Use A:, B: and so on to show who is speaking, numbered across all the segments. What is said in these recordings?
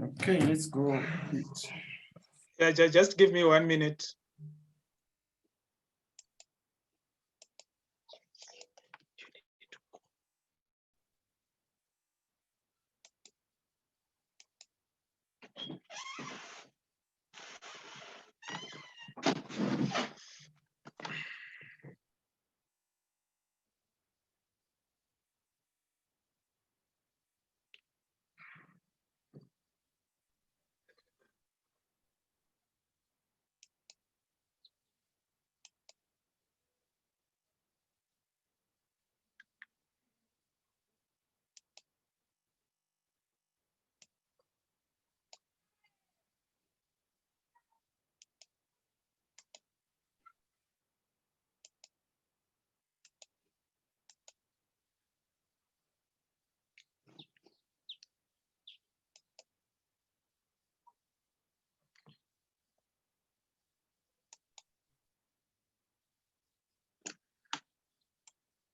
A: Okay, let's go.
B: Yeah, just give me 1 minute.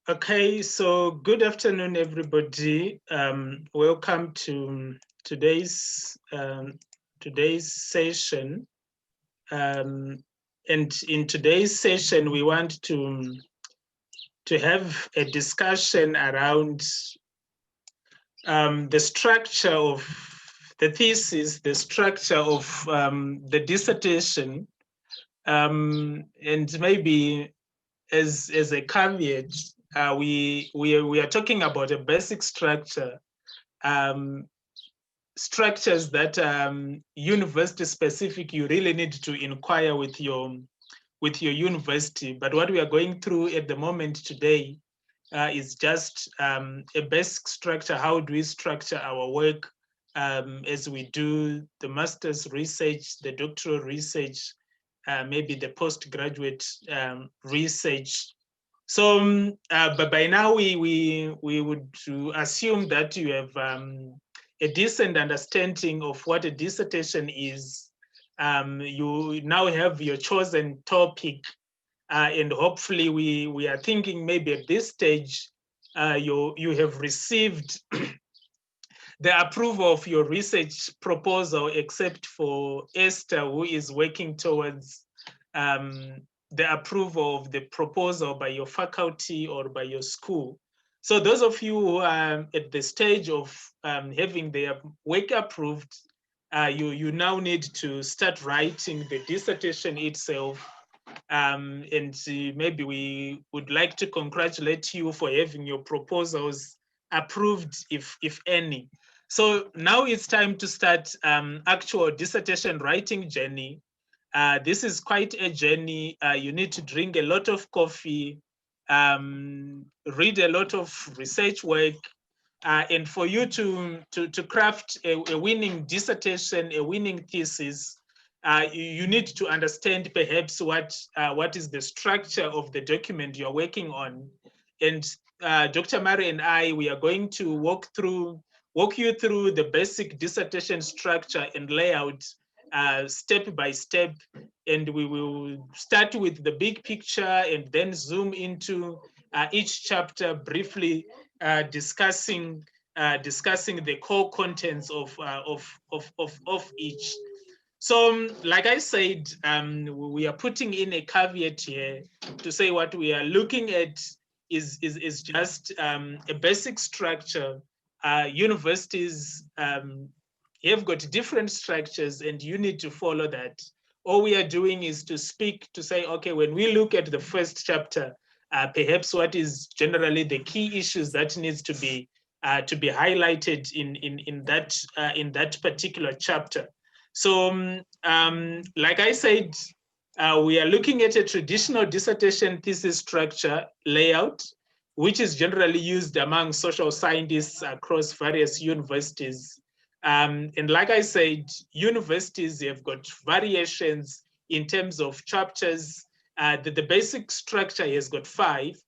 B: Okay, so good afternoon, everybody. Welcome to today's session. And in today's session, we want to have a discussion around the structure of the thesis, the structure of the dissertation, and maybe as a caveat, we are talking about a basic structure, structures that university specific. You really need to inquire with your university. But what we are going through at the moment today is just a basic structure. How do we structure our work as we do the master's research, the doctoral research, maybe the postgraduate research. So, but by now we would assume that you have a decent understanding of what a dissertation is. You now have your chosen topic, and hopefully we are thinking maybe at this stage you have received the approval of your research proposal, except for Esther, who is working towards the approval of the proposal by your faculty or by your school. So those of you who are at the stage of having their work approved, you now need to start writing the dissertation itself. And maybe we would like to congratulate you for having your proposals approved, if any. So now it's time to start actual dissertation writing journey. This is quite a journey. You need to drink a lot of coffee, read a lot of research work, and for you to craft a winning dissertation, a winning thesis, you need to understand perhaps what is the structure of the document you're working on. And Dr. Mari and I, we are going to walk you through the basic dissertation structure and layout step by step. And we will start with the big picture and then zoom into each chapter, briefly discussing the core contents of each. So, like I said, we are putting in a caveat here to say what we are looking at is just a basic structure. Universities have got different structures, and you need to follow that. All we are doing is to speak to say, okay, when we look at the first chapter, perhaps what is generally the key issues that needs to be highlighted in that particular chapter. So, like I said, we are looking at a traditional dissertation thesis structure layout, which is generally used among social scientists across various universities. And like I said, universities have got variations in terms of chapters. The basic structure has got 5,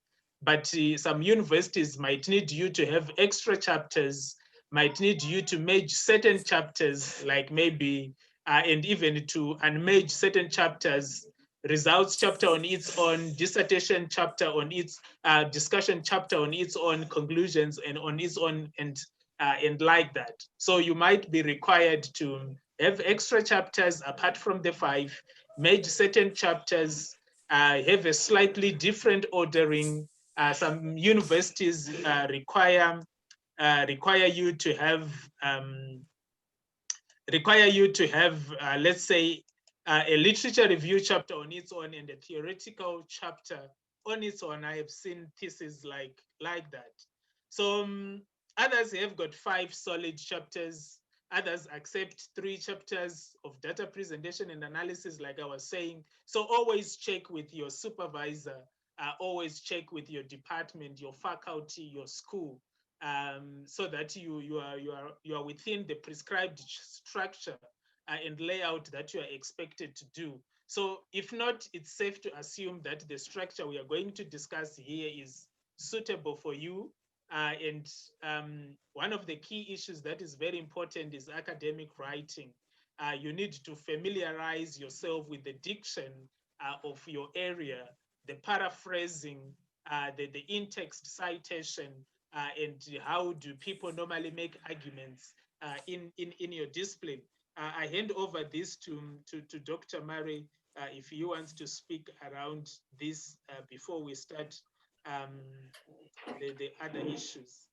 B: but some universities might need you to have extra chapters, might need you to merge certain chapters, like maybe, and even to unmerge certain chapters, results chapter on its own, dissertation chapter on its discussion chapter on its own, conclusions and on its own, and and like that. So you might be required to have extra chapters apart from the 5, merge certain chapters, have a slightly different ordering. Some universities require you to have let's say, a literature review chapter on its own and a theoretical chapter on its own. I have seen theses like that. So others have got 5 solid chapters. Others accept 3 chapters of data presentation and analysis, like I was saying. So always check with your supervisor, always check with your department, your faculty, your school, so that you are within the prescribed structure and layout that you are expected to do. So if not, it's safe to assume that the structure we are going to discuss here is suitable for you. And one of the key issues that is very important is academic writing. You need to familiarize yourself with the diction of your area, the paraphrasing, the in-text citation, and how do people normally make arguments in your discipline. I hand over this to Dr. Murray if he wants to speak around this before we start the other issues.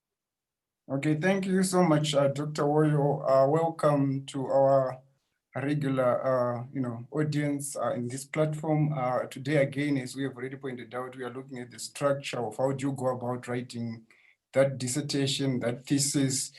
A: Okay, thank you so much, Dr. Wario. Welcome to our regular, audience in this platform. Today, again, as we have already pointed out, we are looking at the structure of how do you go about writing that dissertation, that thesis.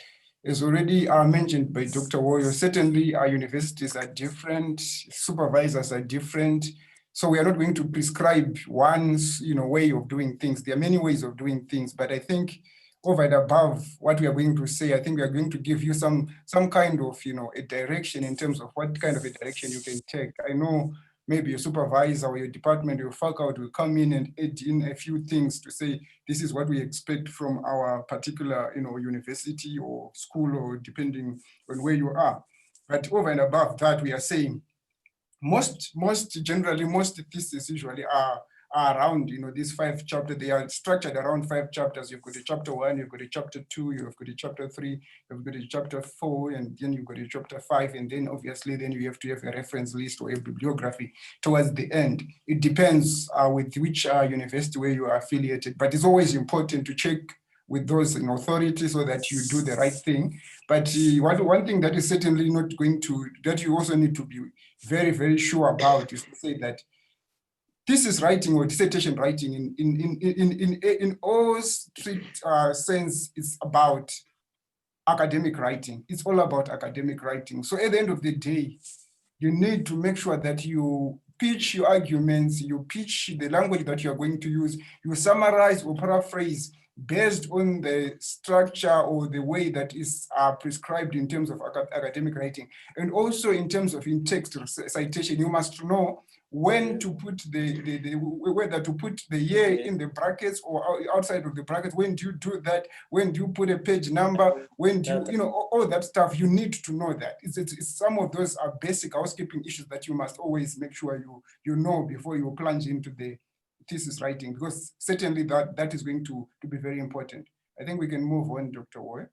A: As already mentioned by Dr. Wario, certainly our universities are different, supervisors are different. So we are not going to prescribe one, way of doing things. There are many ways of doing things, but I think over and above what we are going to say, I think we are going to give you some kind of, a direction in terms of what kind of a direction you can take. I know maybe your supervisor or your department, your faculty will come in and add in a few things to say, this is what we expect from our particular, university or school, or depending on where you are. But over and above that, we are saying most generally, most theses usually are around, these 5 chapters. They are structured around 5 chapters. You've got a chapter 1, you've got a chapter 2, you've got a chapter 3, you've got a chapter 4, and then you've got a chapter 5, and then obviously then you have to have a reference list or a bibliography towards the end. It depends with which university where you are affiliated, but it's always important to check with those authorities so that you do the right thing. But one thing that is certainly not going to, that you also need to be very, very sure about, is to say that thesis writing or dissertation writing in all strict sense is about academic writing. It's all about academic writing. So at the end of the day, you need to make sure that you pitch your arguments, you pitch the language that you're going to use, you summarize or paraphrase based on the structure or the way that is prescribed in terms of academic writing. And also in terms of in-text citation, you must know when to put whether to put the year in the brackets or outside of the brackets. When do you do that? When do you put a page number? When do you, all that stuff, you need to know that. It's some of those are basic housekeeping issues that you must always make sure you know before you plunge into the thesis writing, because certainly that is going to be very important. I think we can move on, Dr. Woy.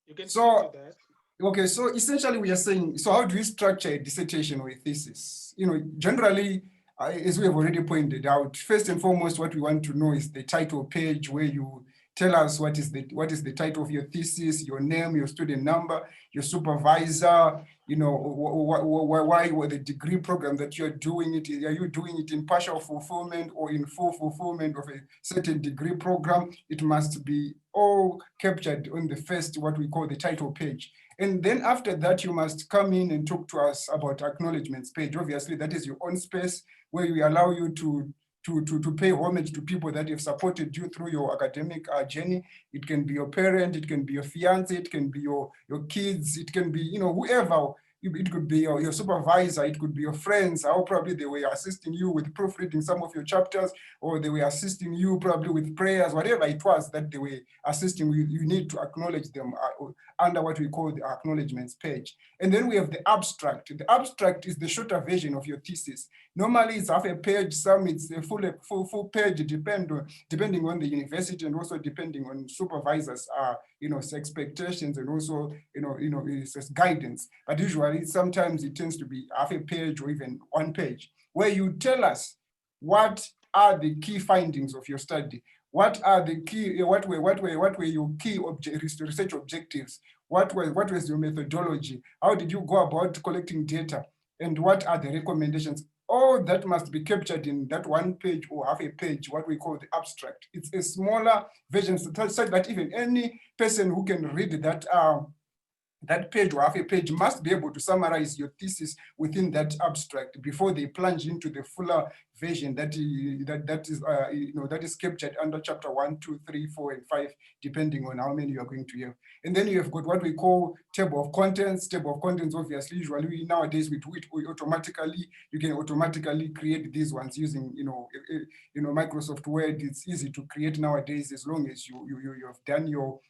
B: You can speak to that.
A: Okay, so essentially we are saying, so how do we structure a dissertation or a thesis? Generally, as we have already pointed out, first and foremost, what we want to know is the title page, where you tell us what is the title of your thesis, your name, your student number, your supervisor, why the degree program that you're doing it. Are you doing it in partial fulfillment or in full fulfillment of a certain degree program? It must be all captured on the first, what we call the title page. And then after that, you must come in and talk to us about acknowledgements page. Obviously, that is your own space where we allow you to pay homage to people that have supported you through your academic journey. It can be your parent, it can be your fiance, it can be your kids, it can be, whoever it could be your supervisor, it could be your friends, how probably they were assisting you with proofreading some of your chapters, or they were assisting you probably with prayers, whatever it was that they were assisting you, you need to acknowledge them under what we call the acknowledgements page. And then we have the abstract. The abstract is the shorter version of your thesis. Normally it's half a page, some it's a full page, depending on the university and also depending on supervisors' expectations and also it's guidance. But usually sometimes it tends to be half a page or even one page, where you tell us what are the key findings of your study. What are the key? What were your key research objectives? What was your methodology? How did you go about collecting data? And what are the recommendations? All that must be captured in that one page or half a page, what we call the abstract. It's a smaller version such that even any person who can read that page or half a page must be able to summarize your thesis within that abstract before they plunge into the fuller version that is captured under chapter 1, 2, 3, 4, and 5, depending on how many you are going to have. And then you have got what we call table of contents. Table of contents, obviously, usually nowadays you can automatically create these ones using Microsoft Word. It's easy to create nowadays as long as you have done your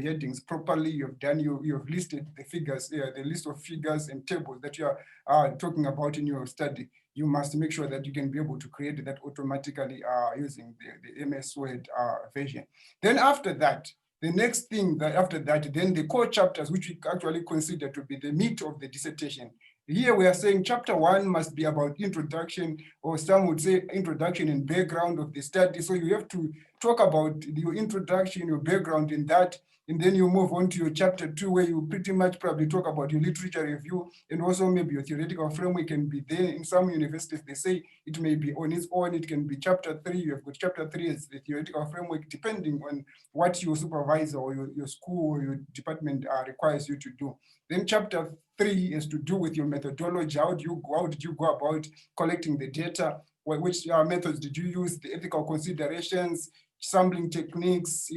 A: headings properly. You have listed the figures, the list of figures and tables that you are talking about in your study. You must make sure that you can be able to create that automatically using the MS Word version. Then after that, the next thing after that, then the core chapters, which we actually consider to be the meat of the dissertation. Here we are saying chapter 1 must be about introduction, or some would say introduction and background of the study. So you have to talk about your introduction, your background in that, and then you move on to your chapter 2, where you pretty much probably talk about your literature review and also maybe your theoretical framework can be there. In some universities, they say it may be on its own. It can be chapter 3. You have got chapter 3 as the theoretical framework, depending on what your supervisor or your school or your department requires you to do. Then chapter 3 is to do with your methodology. How did you go about collecting the data? Which methods did you use? The ethical considerations, sampling techniques,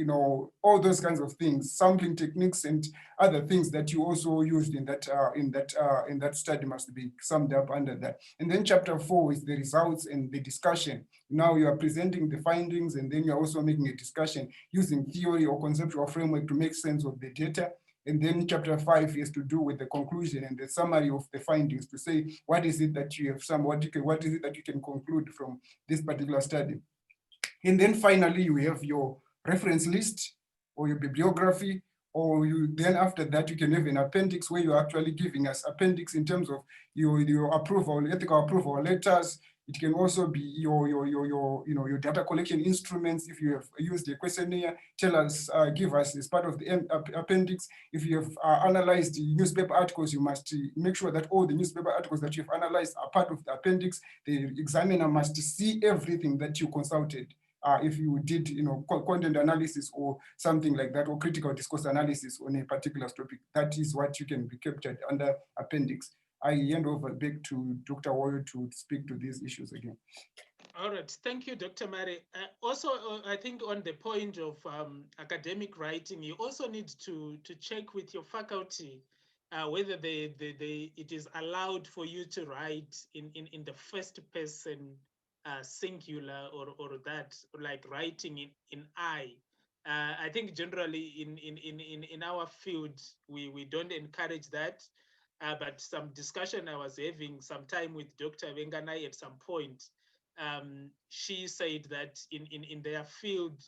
A: all those kinds of things, sampling techniques and other things that you also used in that study must be summed up under that. And then chapter 4 is the results and the discussion. Now you are presenting the findings, and then you're also making a discussion using theory or conceptual framework to make sense of the data. And then chapter 5 is to do with the conclusion and the summary of the findings, to say what is it that you have what is it that you can conclude from this particular study. And then finally, you have your reference list or your bibliography, or then after that, you can have an appendix where you're actually giving us appendix in terms of your approval, ethical approval letters. It can also be your data collection instruments. If you have used a questionnaire, tell us, give us as part of the appendix. If you have analyzed the newspaper articles, you must make sure that all the newspaper articles that you've analyzed are part of the appendix. The examiner must see everything that you consulted. If you did, content analysis or something like that, or critical discourse analysis on a particular topic, that is what you can be captured under appendix. I hand over back to Dr. Wario to speak to these issues again.
B: All right, thank you, Dr. Mare. Also, I think on the point of academic writing, you also need to check with your faculty whether it is allowed for you to write in the first person singular or that, like writing in I. I think generally in our field, we don't encourage that. But some discussion I was having some time with Dr. Venganai at some point, she said that in their field,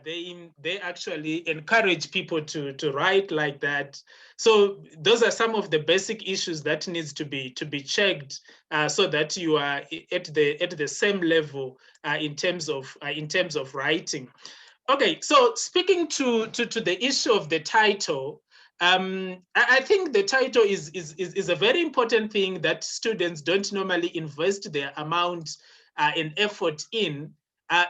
B: they actually encourage people to write like that. So those are some of the basic issues that needs to be checked, so that you are at the same level in terms of writing. Okay, so speaking to the issue of the title, I think the title is a very important thing that students don't normally invest their amount and effort in.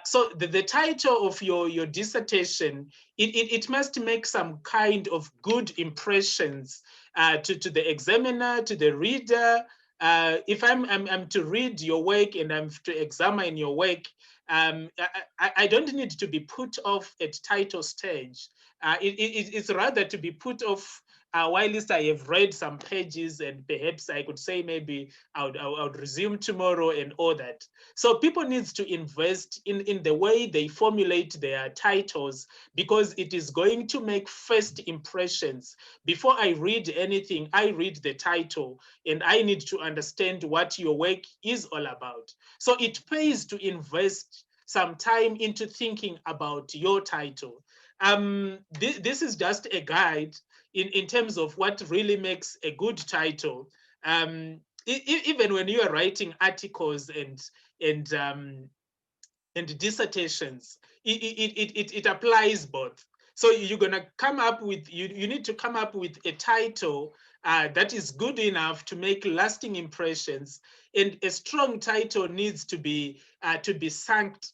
B: So the title of your dissertation, it must make some kind of good impressions to the examiner, to the reader. If I'm to read your work and I'm to examine your work, I don't need to be put off at title stage. It's rather to be put off whilst I have read some pages, and perhaps I could say maybe I would resume tomorrow and all that. So people need to invest in the way they formulate their titles, because it is going to make first impressions. Before I read anything, I read the title and I need to understand what your work is all about. So it pays to invest some time into thinking about your title. This is just a guide in terms of what really makes a good title. Even when you are writing articles and and dissertations, it applies both. So you're gonna come up with, you need to come up with a title that is good enough to make lasting impressions, and a strong title needs to be succinct.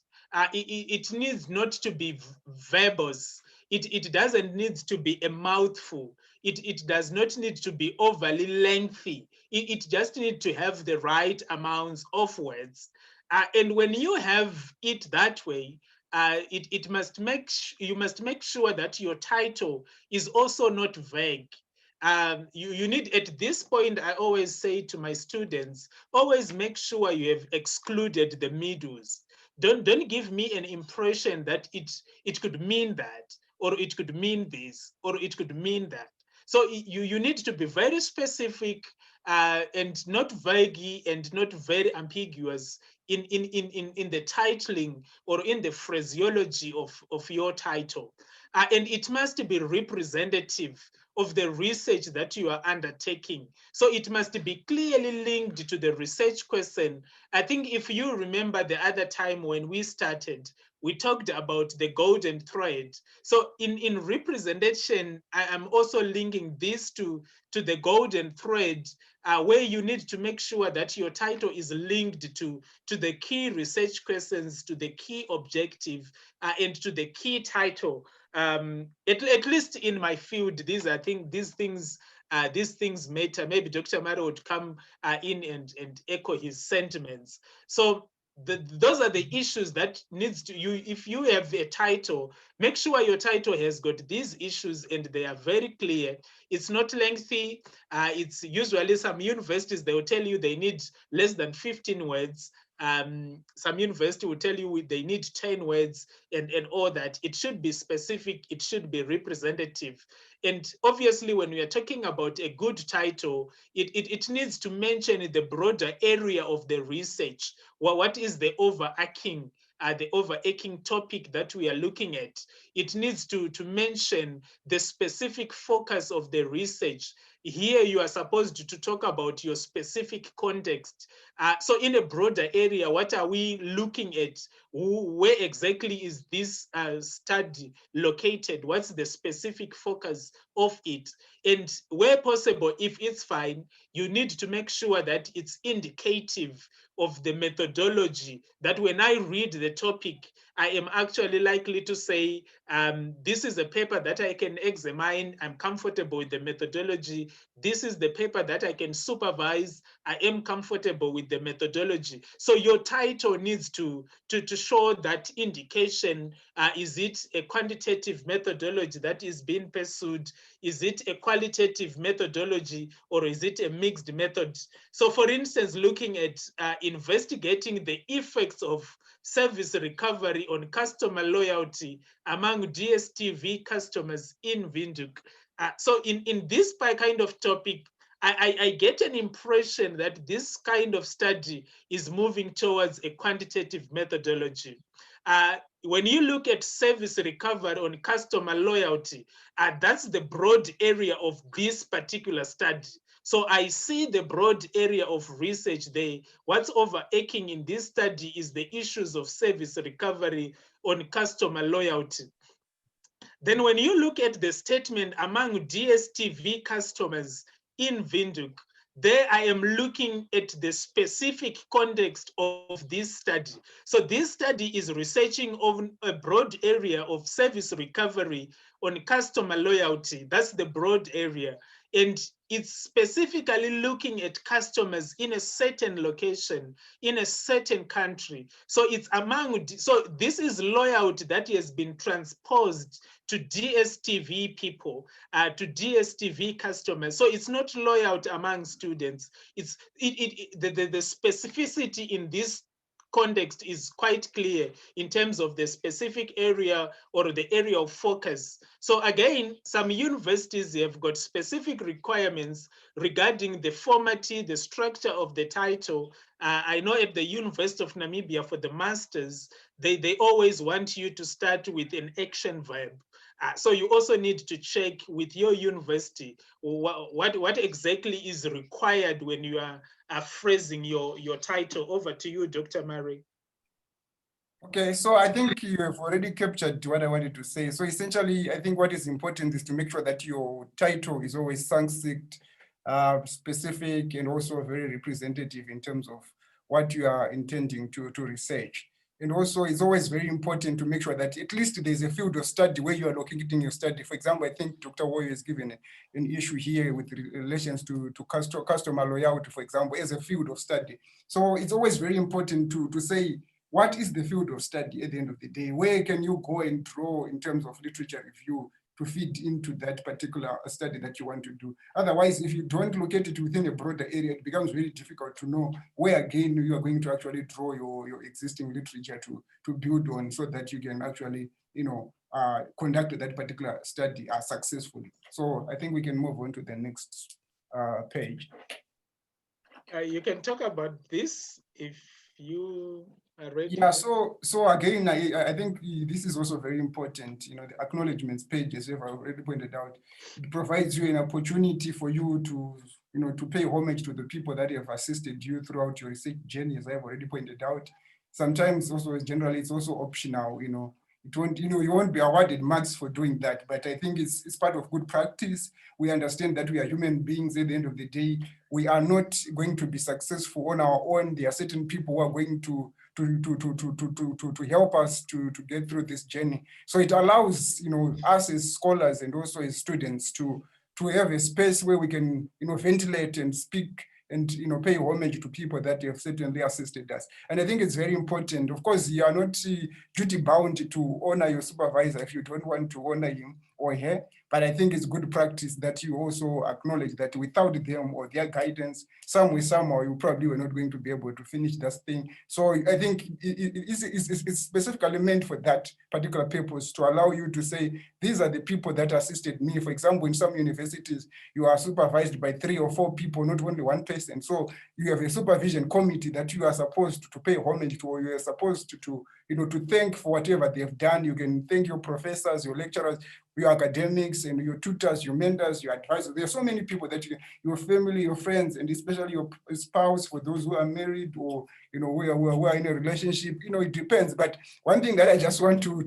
B: It needs not to be verbose. It doesn't need to be a mouthful. It does not need to be overly lengthy. It just needs to have the right amounts of words. And when you have it that way, it must you must make sure that your title is also not vague. You need, at this point, I always say to my students, always make sure you have excluded the middles. Don't give me an impression that it could mean that, or it could mean this, or it could mean that. So you need to be very specific, and not vague and not very ambiguous in the titling or in the phraseology of your title. And it must be representative of the research that you are undertaking. So it must be clearly linked to the research question. I think if you remember the other time when we started, we talked about the golden thread. So in representation, I am also linking this to the golden thread, where you need to make sure that your title is linked to the key research questions, to the key objective, and to the key title. At least in my field, these things matter. Maybe Dr. Maro would come in and echo his sentiments. So those are the issues that needs to, you, if you have a title, make sure your title has got these issues and they are very clear. It's not lengthy. It's usually, some universities, they will tell you they need less than 15 words. Some university will tell you they need 10 words, and all that. It should be specific, it should be representative. And obviously, when we are talking about a good title, it needs to mention the broader area of the research. What is the overarching topic that we are looking at? It needs to mention the specific focus of the research. Here you are supposed to talk about your specific context. So in a broader area, what are we looking at? Where exactly is this study located? What's the specific focus of it? And where possible, if it's fine, you need to make sure that it's indicative of the methodology, that when I read the topic, I am actually likely to say, this is a paper that I can examine. I'm comfortable with the methodology. This is the paper that I can supervise. I am comfortable with the methodology. So your title needs to show that indication. Is it a quantitative methodology that is being pursued? Is it a qualitative methodology, or is it a mixed method? So for instance, looking at investigating the effects of service recovery on customer loyalty among DSTV customers in Windhoek. So in this kind of topic, I get an impression that this kind of study is moving towards a quantitative methodology. When you look at service recovery on customer loyalty, that's the broad area of this particular study. So I see the broad area of research there. What's overarching in this study is the issues of service recovery on customer loyalty. Then when you look at the statement among DSTV customers in Windhoek, there I am looking at the specific context of this study. So this study is researching on a broad area of service recovery on customer loyalty. That's the broad area. And it's specifically looking at customers in a certain location, in a certain country. So it's among, so this is loyalty that has been transposed to DSTV people, to DSTV customers. So it's not loyalty among students. It's the specificity in this context is quite clear in terms of the specific area or the area of focus. So again, some universities have got specific requirements regarding the formatty, the structure of the title. I know at the University of Namibia for the masters, they always want you to start with an action verb. So you also need to check with your university what exactly is required when you are phrasing your title. Over to you, Dr. Murray.
A: Okay, so I think you have already captured what I wanted to say. So essentially, I think what is important is to make sure that your title is always succinct, specific, and also very representative in terms of what you are intending to research. And also, it's always very important to make sure that at least there's a field of study where you are locating your study. For example, I think Dr. Wario has given an issue here with relations to customer loyalty, for example, as a field of study. So it's always very important to say, what is the field of study at the end of the day? Where can you go and draw in terms of literature review to feed into that particular study that you want to do? Otherwise, if you don't locate it within a broader area, it becomes really difficult to know where again you are going to actually draw your existing literature to build on, so that you can actually, conduct that particular study successfully. So I think we can move on to the next page.
B: You can talk about this if you are ready.
A: Yeah, so again, I think this is also very important. The acknowledgements page, as I've already pointed out, it provides you an opportunity for you to, to pay homage to the people that have assisted you throughout your research journey, as I've already pointed out. Sometimes also, generally, it's also optional. It won't, you won't be awarded marks for doing that, but I think it's part of good practice. We understand that we are human beings at the end of the day. We are not going to be successful on our own. There are certain people who are going to help us to get through this journey. So it allows, us as scholars and also as students to have a space where we can, ventilate and speak and, pay homage to people that have certainly assisted us. And I think it's very important. Of course, you are not duty bound to honor your supervisor if you don't want to honor him or her. But I think it's good practice that you also acknowledge that without them or their guidance, somehow you probably were not going to be able to finish this thing. So I think it's specifically meant for that particular purpose, to allow you to say, these are the people that assisted me. For example, in some universities, you are supervised by 3 or 4 people, not only one person. So you have a supervision committee that you are supposed to pay homage to, or you are supposed to thank for whatever they have done. You can thank your professors, your lecturers, your academics, and your tutors, your mentors, your advisors. There are so many people that your family, your friends, and especially your spouse, for those who are married or who are in a relationship. It depends. But one thing that I just want to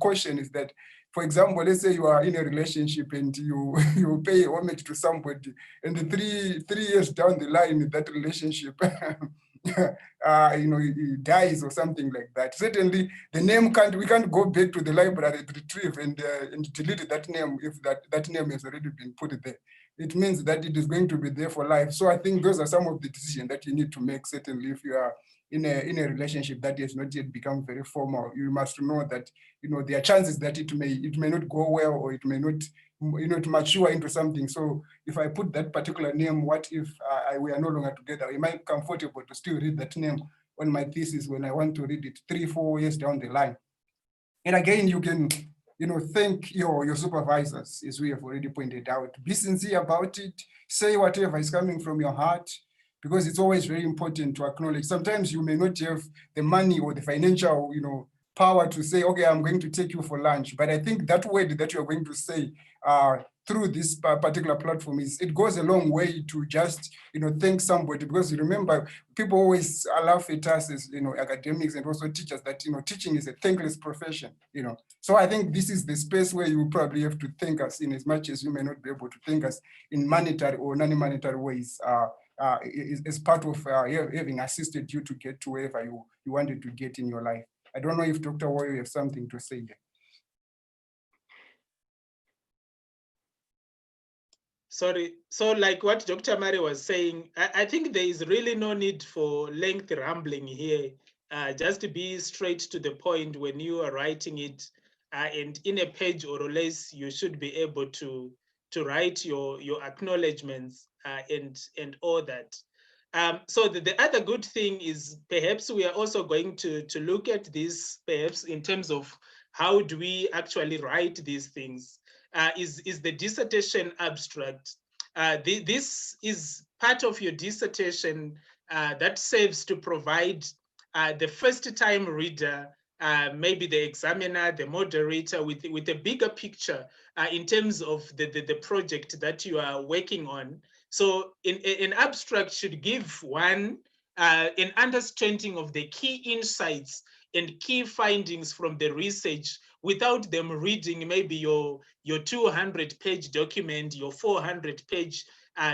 A: caution is that, for example, let's say you are in a relationship and you pay homage to somebody, and the three years down the line in that relationship, he dies or something like that. Certainly, the name we can't go back to the library to retrieve and delete that name if that name has already been put there. It means that it is going to be there for life. So I think those are some of the decisions that you need to make. Certainly, if you are in a relationship that has not yet become very formal, you must know that there are chances that it may not go well, or it may not to mature into something. So if I put that particular name, what if we are no longer together? Am I comfortable to still read that name on my thesis when I want to read it 3-4 years down the line? And again, you can thank your supervisors, as we have already pointed out. Be sincere about it. Say whatever is coming from your heart, because it's always very important to acknowledge. Sometimes you may not have the money or the financial power to say, okay, I'm going to take you for lunch. But I think that word that you're going to say through this particular platform it goes a long way to just thank somebody. Because remember, people always laugh at us as academics and also teachers that teaching is a thankless profession. So I think this is the space where you probably have to thank us, in as much as you may not be able to thank us in monetary or non-monetary ways. As part of having assisted you to get to wherever you wanted to get in your life. I don't know if Dr. Wario has something to say here.
B: Sorry. So like what Dr. Mari was saying, I think there is really no need for lengthy rambling here. Just to be straight to the point when you are writing it, and in a page or less, you should be able to write your acknowledgements and all that. So the other good thing is perhaps we are also going to look at this perhaps in terms of how do we actually write these things. Is the dissertation abstract. This is part of your dissertation that serves to provide the first time reader, maybe the examiner, the moderator, with a bigger picture in terms of the project that you are working on. So an abstract should give one an understanding of the key insights and key findings from the research without them reading maybe your 200-page document, your 400-page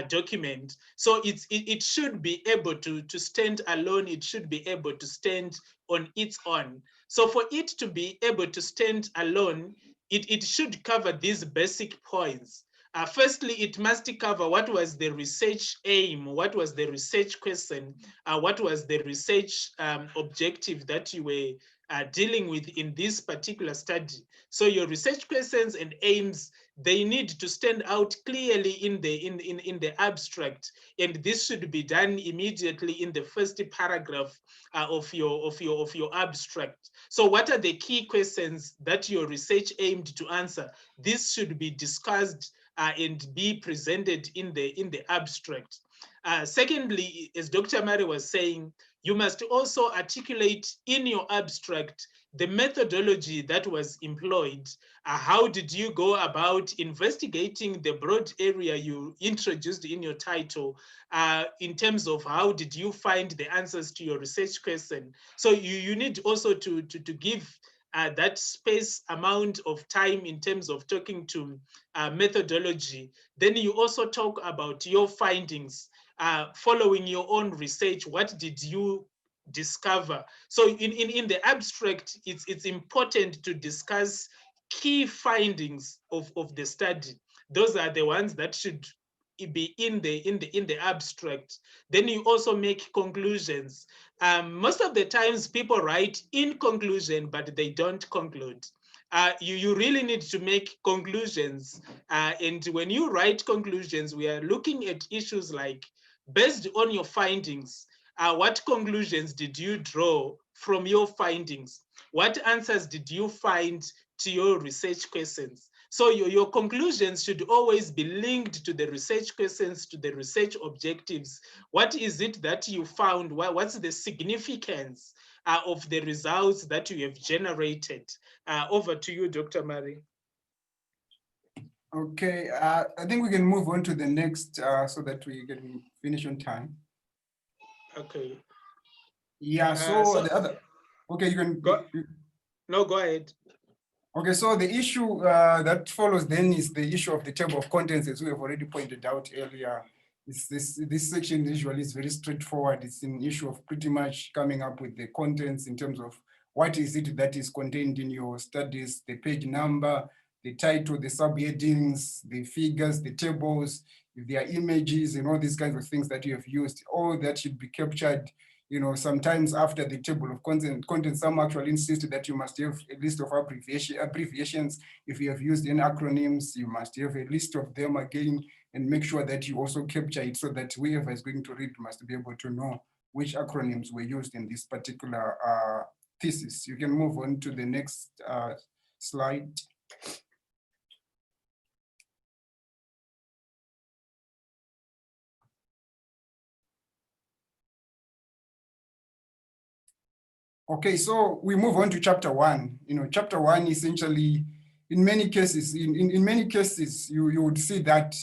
B: document. So it should be able to stand alone. It should be able to stand on its own. So for it to be able to stand alone, it should cover these basic points. Firstly, it must cover what was the research aim, what was the research question, what was the research objective that you were dealing with in this particular study. So your research questions and aims, they need to stand out clearly in the abstract, and this should be done immediately in the first paragraph of your abstract. So what are the key questions that your research aimed to answer? This should be discussed and be presented in the abstract. Secondly, as Dr. Mari was saying, you must also articulate in your abstract the methodology that was employed. How did you go about investigating the broad area you introduced in your title, in terms of how did you find the answers to your research question? So you need also to give that space amount of time in terms of talking to methodology. Then you also talk about your findings following your own research. What did you discover? So in the abstract, it's important to discuss key findings of the study. Those are the ones that should be in the abstract. Then you also make conclusions. Most of the times people write in conclusion, but they don't conclude. You really need to make conclusions. And when you write conclusions, we are looking at issues like, based on your findings, what conclusions did you draw from your findings? What answers did you find to your research questions? So your conclusions should always be linked to the research questions, to the research objectives. What is it that you found? What's the significance of the results that you have generated? Over to you, Dr. Mari.
A: Okay, I think we can move on to the next so that we can finish on time.
B: Okay.
A: Yeah, so the other, okay, you can
B: go. No, go ahead.
A: Okay, so the issue that follows then is the issue of the table of contents, as we have already pointed out earlier. This section usually is very straightforward. It's an issue of pretty much coming up with the contents in terms of what is it that is contained in your studies, the page number, the title, the subheadings, the figures, the tables, if there are images and all these kinds of things that you have used. All that should be captured. You know, sometimes after the table of content, some actually insist that you must have a list of abbreviations. If you have used any acronyms, you must have a list of them again, and make sure that you also capture it so that whoever is going to read must be able to know which acronyms were used in this particular thesis. You can move on to the next slide. Okay, so we move on to chapter 1. You know, chapter 1 essentially, in many cases, you would see that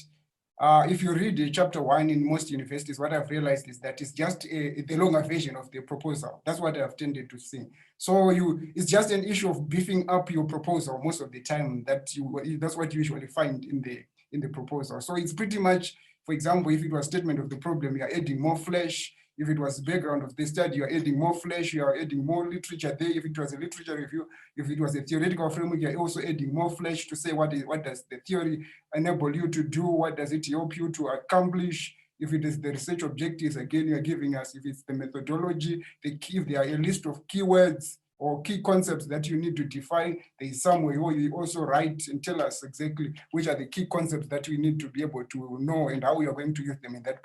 A: if you read chapter 1 in most universities, what I've realized is that it's just the longer version of the proposal. That's what I've tended to see. So it's just an issue of beefing up your proposal most of the time. That's what you usually find in the proposal. So it's pretty much, for example, if it was statement of the problem, you're adding more flesh. If it was background of the study, you're adding more flesh, you are adding more literature there. If it was a literature review, if it was a theoretical framework, you're also adding more flesh to say what does the theory enable you to do, what does it help you to accomplish. If it is the research objectives, again, you're giving us. If it's the methodology, if there are a list of keywords or key concepts that you need to define, there is some way where you also write and tell us exactly which are the key concepts that we need to be able to know and how we are going to use them in that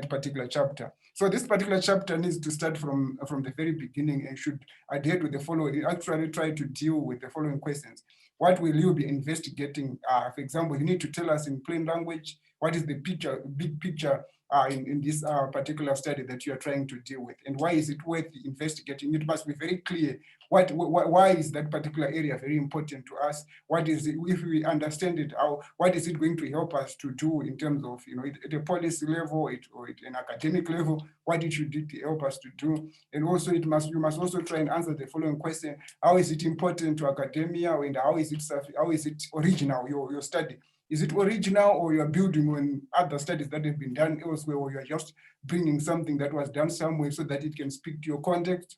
A: particular chapter. So this particular chapter needs to start from the very beginning and should adhere to the following, actually try to deal with the following questions. What will you be investigating? For example, you need to tell us in plain language, what is the big picture in this particular study that you are trying to deal with, and why is it worth investigating? It must be very clear. Why is that particular area very important to us? What is it, if we understand it, what is it going to help us to do in terms of, at a policy level or at an academic level, what it should help us to do? And also you must also try and answer the following question: how is it important to academia, and how is it original, your study? Is it original, or you're building on other studies that have been done elsewhere, or you're just bringing something that was done somewhere so that it can speak to your context?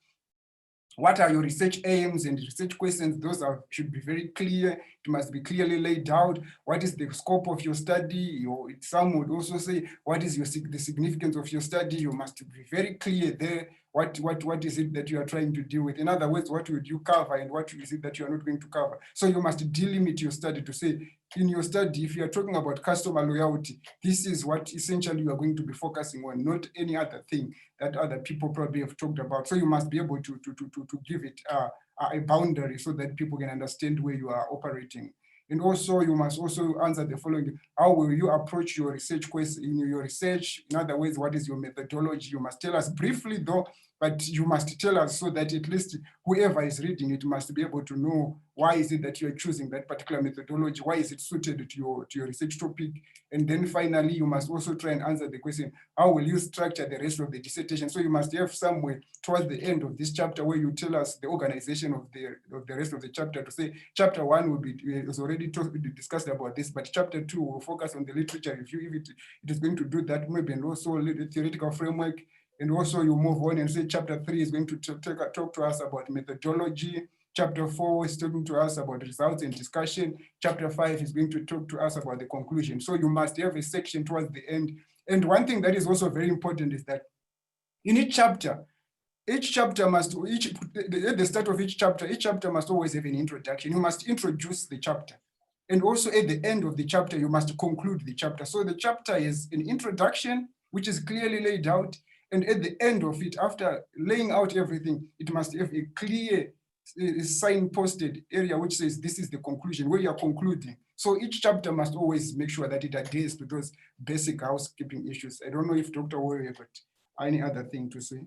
A: What are your research aims and research questions? Those should be very clear. It must be clearly laid out. What is the scope of your study? Some would also say, what is the significance of your study? You must be very clear there. What is it that you are trying to deal with? In other words, what would you cover and what is it that you are not going to cover? So you must delimit your study to say, in your study, if you are talking about customer loyalty, this is what essentially you are going to be focusing on, not any other thing that other people probably have talked about. So you must be able to give it a boundary so that people can understand where you are operating. And also, you must also answer the following: how will you approach your research question in your research? In other words, what is your methodology? You must tell us briefly, though, but you must tell us so that at least whoever is reading it must be able to know why is it that you're choosing that particular methodology, why is it suited to your research topic. And then finally, you must also try and answer the question: how will you structure the rest of the dissertation? So you must have somewhere towards the end of this chapter where you tell us the organization of the rest of the chapter, to say chapter 1 is already discussed about this, but chapter 2 will focus on the literature review, if it is going to do that, maybe, and also the theoretical framework. And also you move on and say chapter 3 is going to talk to us about methodology. Chapter 4 is talking to us about results and discussion. Chapter 5 is going to talk to us about the conclusion. So you must have a section towards the end. And one thing that is also very important is that in each chapter must, at the start of each chapter must always have an introduction. You must introduce the chapter. And also at the end of the chapter, you must conclude the chapter. So the chapter is an introduction, which is clearly laid out. And at the end of it, after laying out everything, it must have a clear signposted area which says this is the conclusion, where you are concluding. So each chapter must always make sure that it adheres to those basic housekeeping issues. I don't know if Dr. Wario got any other thing to say.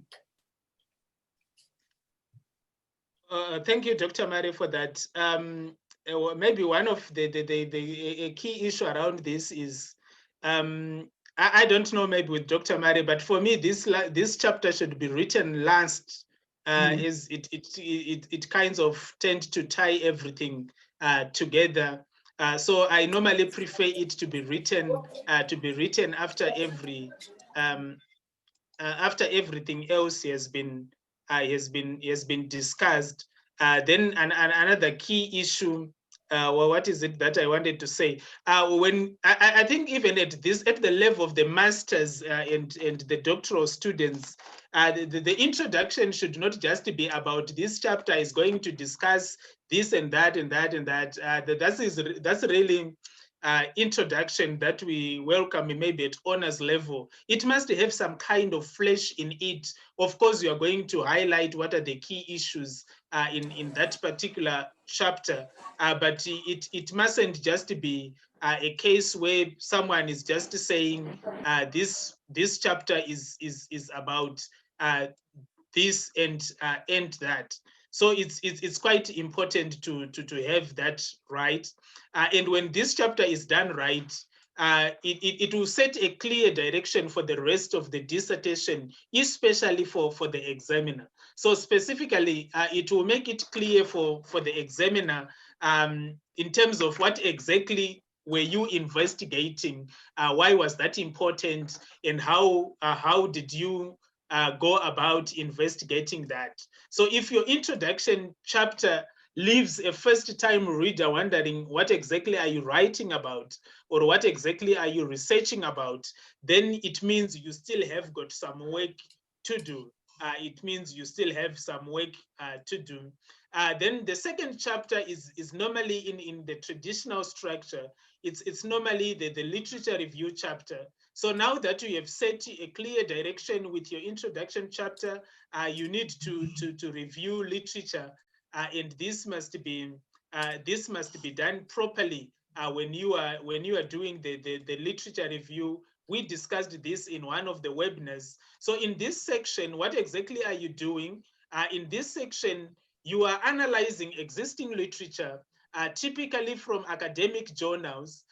B: Thank you, Dr. Mari, for that. Maybe one of the key issue around this is, I don't know, maybe with Dr. Mari, but for me, this chapter should be written last. Is it kinds of tend to tie everything together. So I normally prefer it to be written after after everything else has been discussed. Then another key issue. Well, what is it that I wanted to say? When I think even at the level of the masters and the doctoral students, the introduction should not just be about this chapter is going to discuss this and that and that and that. That's really introduction that we welcome, maybe at honors level. It must have some kind of flesh in it. Of course, you are going to highlight what are the key issues in that particular chapter, but it mustn't just be a case where someone is just saying this chapter is about this and that. So it's quite important to have that right. And when this chapter is done right, it will set a clear direction for the rest of the dissertation, especially for the examiner. So specifically, it will make it clear for the examiner in terms of what exactly were you investigating? Why was that important? And how did you go about investigating that? So if your introduction chapter leaves a first-time reader wondering what exactly are you writing about, or what exactly are you researching about, then it means you still have got some work to do. It means you still have some work to do. Then the second chapter is normally in the traditional structure. It's normally the literature review chapter. So now that you have set a clear direction with your introduction chapter, you need to review literature, and this must be done properly when you are doing the literature review. We discussed this in one of the webinars. So in this section, what exactly are you doing? In this section, you are analyzing existing literature, typically from academic journals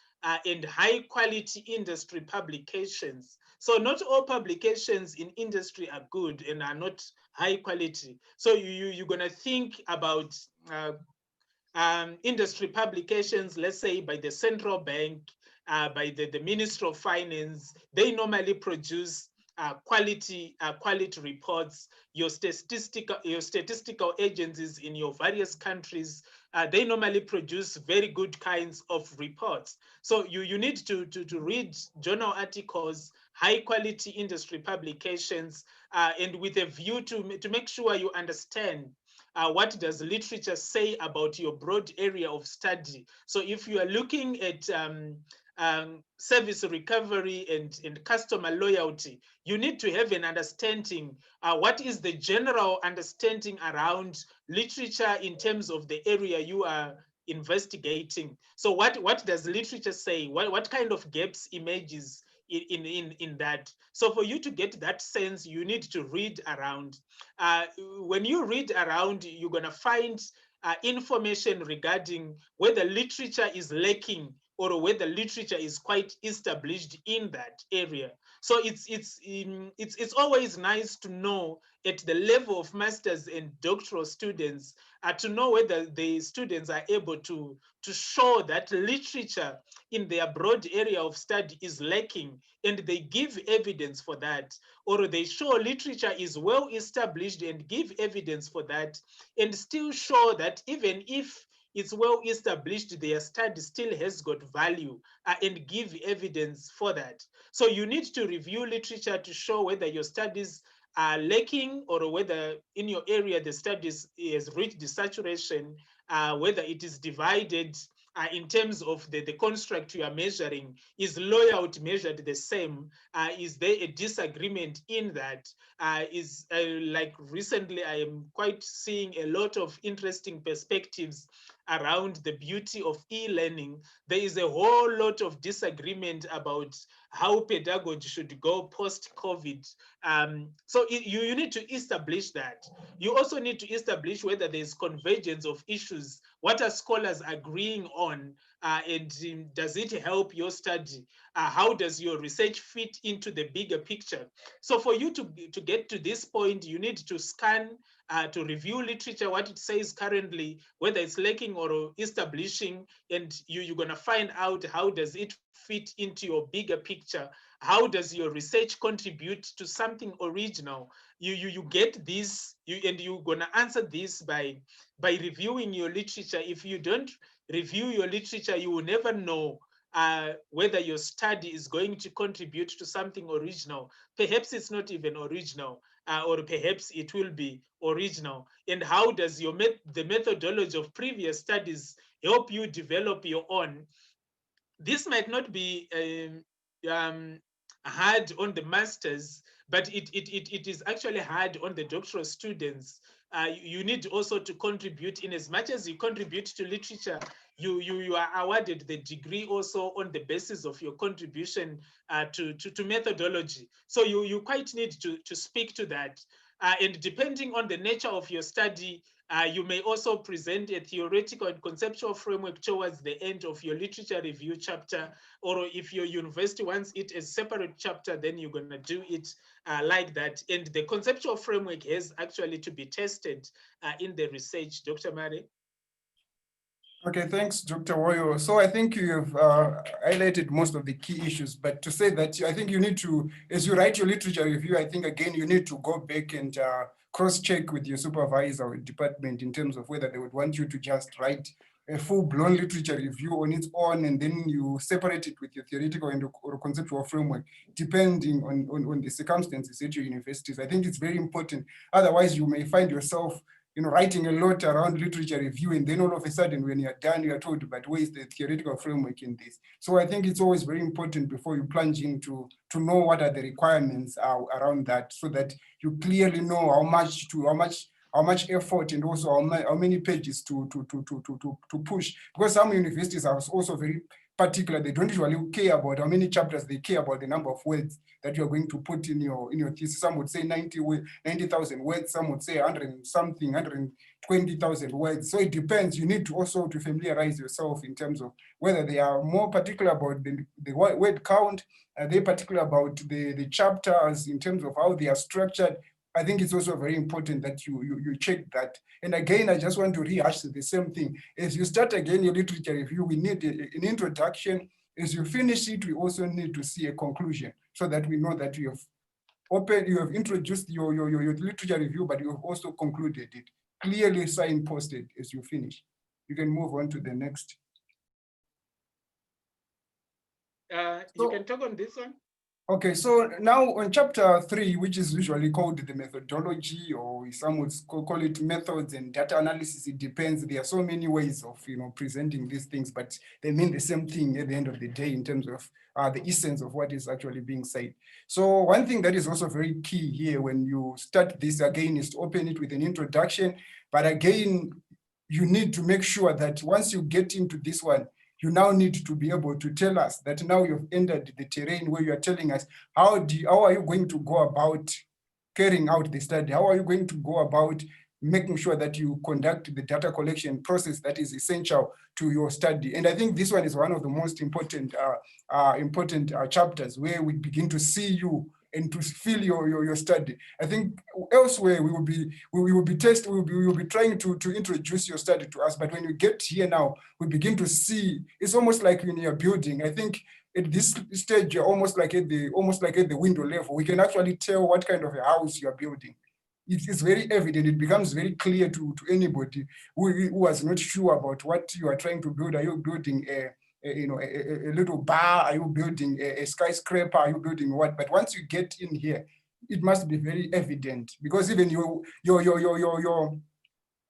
B: and high quality industry publications. So not all publications in industry are good and are not high quality. So you're gonna think about industry publications, let's say by the central bank, by the Ministry of Finance. They normally produce quality reports. Your statistical agencies in your various countries, they normally produce very good kinds of reports. So you need to read journal articles, high quality industry publications, and with a view to make sure you understand what does literature say about your broad area of study. So if you are looking at service recovery and customer loyalty, you need to have an understanding. What is the general understanding around literature in terms of the area you are investigating? So what does literature say? What kind of gaps emerges in that? So for you to get that sense, you need to read around. When you read around, you're going to find information regarding whether literature is lacking or whether literature is quite established in that area. So it's always nice to know at the level of masters and doctoral students, to know whether the students are able to show that literature in their broad area of study is lacking, and they give evidence for that, or they show literature is well established and give evidence for that, and still show that even if it's well established, their study still has got value, and give evidence for that. So you need to review literature to show whether your studies are lacking, or whether in your area the studies has reached the saturation, whether it is divided in terms of the construct you are measuring. Is loyalty measured the same? Is there a disagreement in that? Is like recently I am quite seeing a lot of interesting perspectives around the beauty of e-learning. There is a whole lot of disagreement about how pedagogy should go post-COVID. So you need to establish that. You also need to establish whether there's convergence of issues. What are scholars agreeing on? And does it help your study? How does your research fit into the bigger picture? So for you to get to this point, you need to scan, to review literature, what it says currently, whether it's lacking or establishing, and you're going to find out how does it fit into your bigger picture. How does your research contribute to something original? You get this, and you're going to answer this by reviewing your literature. If you don't review your literature, you will never know whether your study is going to contribute to something original. Perhaps it's not even original, or perhaps it will be original. And how does the methodology of previous studies help you develop your own? This might not be hard on the masters, but it is actually hard on the doctoral students. You need also to contribute. In as much as you contribute to literature, you are awarded the degree also on the basis of your contribution to methodology. So you quite need to speak to that. And depending on the nature of your study, you may also present a theoretical and conceptual framework towards the end of your literature review chapter, or if your university wants it as a separate chapter, then you're going to do it like that. And the conceptual framework has actually to be tested in the research. Dr. Mari?
A: Okay, thanks, Dr. Wario. So I think you have highlighted most of the key issues, but to say that I think you need to, as you write your literature review, I think again, you need to go back and cross-check with your supervisor or department in terms of whether they would want you to just write a full-blown literature review on its own, and then you separate it with your theoretical and or conceptual framework, depending on the circumstances at your universities. I think it's very important. Otherwise, you may find yourself writing a lot around literature review, and then all of a sudden when you're done, you're told, but where is the theoretical framework in this? So I think it's always very important before you plunge into to know what are the requirements around that, so that you clearly know how much effort and also how many pages to push. Because some universities are also very particular. They don't usually care about how many chapters, they care about the number of words that you're going to put in your thesis. Some would say 90,000 words, some would say 100 and something, 120,000 words. So it depends. You need to also to familiarize yourself in terms of whether they are more particular about the word count, are they particular about the chapters in terms of how they are structured. I think it's also very important that you check that. And again, I just want to rehash the same thing. As you start again your literature review, we need an introduction. As you finish it, we also need to see a conclusion, so that we know that you have introduced your literature review, but you have also concluded it. Clearly signposted as you finish. You can move on to the next.
B: You can talk on this one.
A: Okay, so now on chapter 3, which is usually called the methodology, or some would call it methods and data analysis, it depends. There are so many ways of presenting these things, but they mean the same thing at the end of the day in terms of the essence of what is actually being said. So one thing that is also very key here when you start this again is to open it with an introduction. But again, you need to make sure that once you get into this one, you now need to be able to tell us that now you've entered the terrain where you are telling us how are you going to go about carrying out the study? How are you going to go about making sure that you conduct the data collection process that is essential to your study? And I think this one is one of the most important chapters, where we begin to see you and to feel your study. I think elsewhere we will be trying to introduce your study to us, but when you get here now, we begin to see. It's almost like when you're building. I think at this stage you're almost like at the window level. We can actually tell what kind of a house you're building. It is very evident. It becomes very clear to anybody who was not sure about what you are trying to build. Are you building a little bar? Are you building a skyscraper? Are you building what? But once you get in here, it must be very evident, because even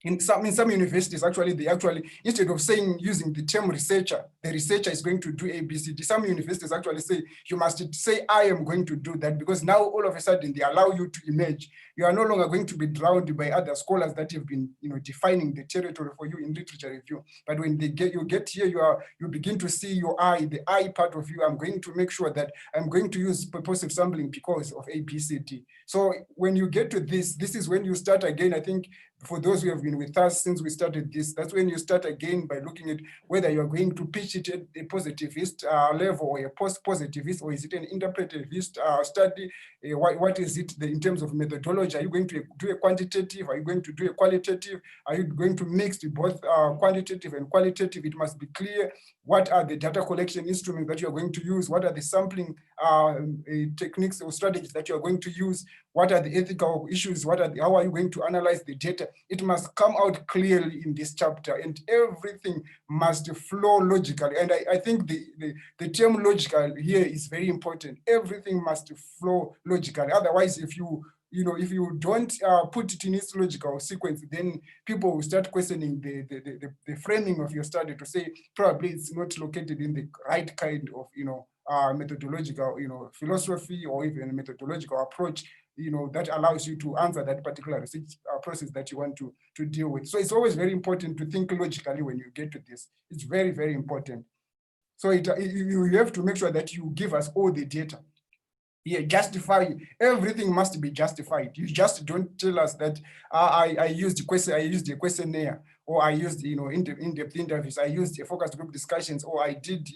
A: in some universities, they actually, instead of using the term researcher, the researcher is going to do ABCD. Some universities actually say you must say I am going to do that, because now all of a sudden they allow you to emerge. You are no longer going to be drowned by other scholars that have been defining the territory for you in literature review. But when you get here, you begin to see the I part of you. I'm going to make sure that I'm going to use purposive sampling because of ABCD. So when you get to this is when you start again. I think for those who have been with us since we started this, that's when you start again by looking at whether you're going to pitch it at a positivist level or a post-positivist, or is it an interpretivist study? What is it in terms of methodology? Are you going to do a quantitative? Are you going to do a qualitative? Are you going to mix both quantitative and qualitative? It must be clear what are the data collection instruments that you're going to use, what are the sampling techniques or strategies that you're going to use, what are the ethical issues, how are you going to analyze the data. It must come out clearly in this chapter, and everything must flow logically. And I think the term logical here is very important. Everything must flow logically. Otherwise, if you don't put it in its logical sequence, then people will start questioning the framing of your study, to say probably it's not located in the right kind of methodological philosophy, or even methodological approach that allows you to answer that particular research process that you want to deal with. So it's always very important to think logically when you get to this. It's very, very important. So you have to make sure that you give us all the data. Yeah, justify. Everything must be justified. You just don't tell us that I used a questionnaire, or I used in-depth interviews, I used focus group discussions, or I did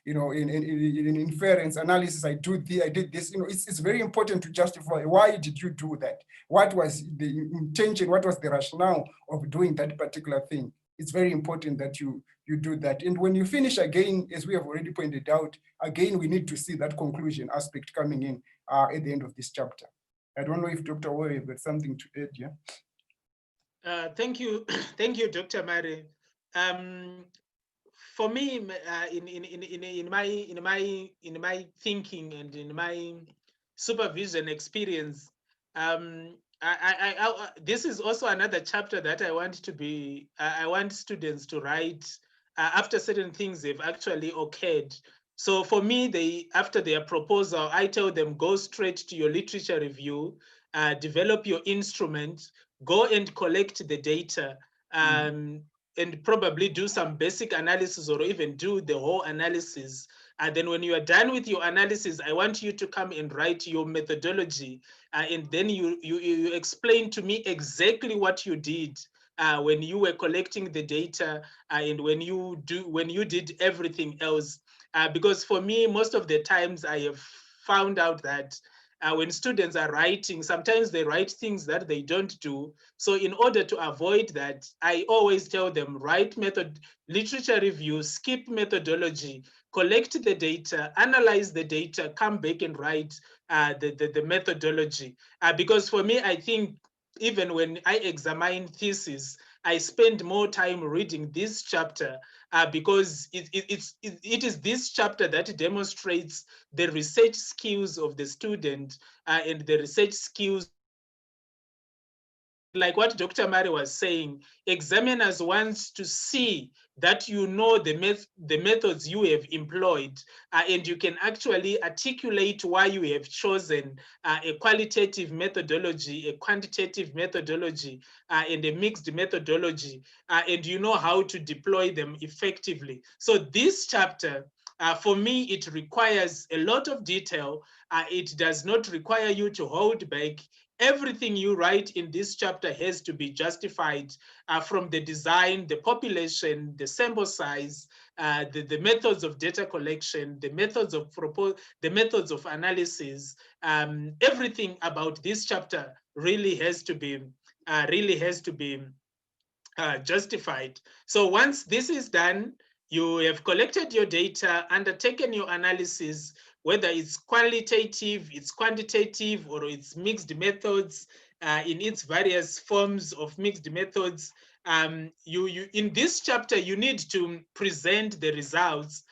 A: in inference analysis, I did this. It's very important to justify. Why did you do that? What was the intention? What was the rationale of doing that particular thing? It's very important that you you do that. And when you finish again, as we have already pointed out, again, we need to see that conclusion aspect coming in at the end of this chapter. I don't know if Dr. Warrior got something to add, yeah?
B: Thank you, thank you, Dr. Mari. For me, in my thinking and in my supervision experience, this is also another chapter that I want to be. I want students to write after certain things have actually occurred. So for me, after their proposal, I tell them go straight to your literature review, develop your instrument, go and collect the data. And probably do some basic analysis or even do the whole analysis. And then when you are done with your analysis, I want you to come and write your methodology. And then you explain to me exactly what you did when you were collecting the data and when you did everything else. Because for me, most of the times I have found out that when students are writing, sometimes they write things that they don't do. So in order to avoid that, I always tell them, write literature review, skip methodology, collect the data, analyze the data, come back and write the methodology. Because for me, I think even when I examine thesis, I spend more time reading this chapter because it is this chapter that demonstrates the research skills of the student and the research skills of the examiner. And like what Dr. Mari was saying, examiners want to see that you know the methods you have employed and you can actually articulate why you have chosen a qualitative methodology, a quantitative methodology, and a mixed methodology, and you know how to deploy them effectively. So this chapter, for me, it requires a lot of detail. It does not require you to hold back. Everything you write in this chapter has to be justified from the design, the population, the sample size, the methods of data collection, the methods of analysis. Everything about this chapter really has to be justified. So once this is done, you have collected your data, undertaken your analysis, whether it's qualitative, it's quantitative, or it's mixed methods in its various forms of mixed methods. You in this chapter, you need to present the results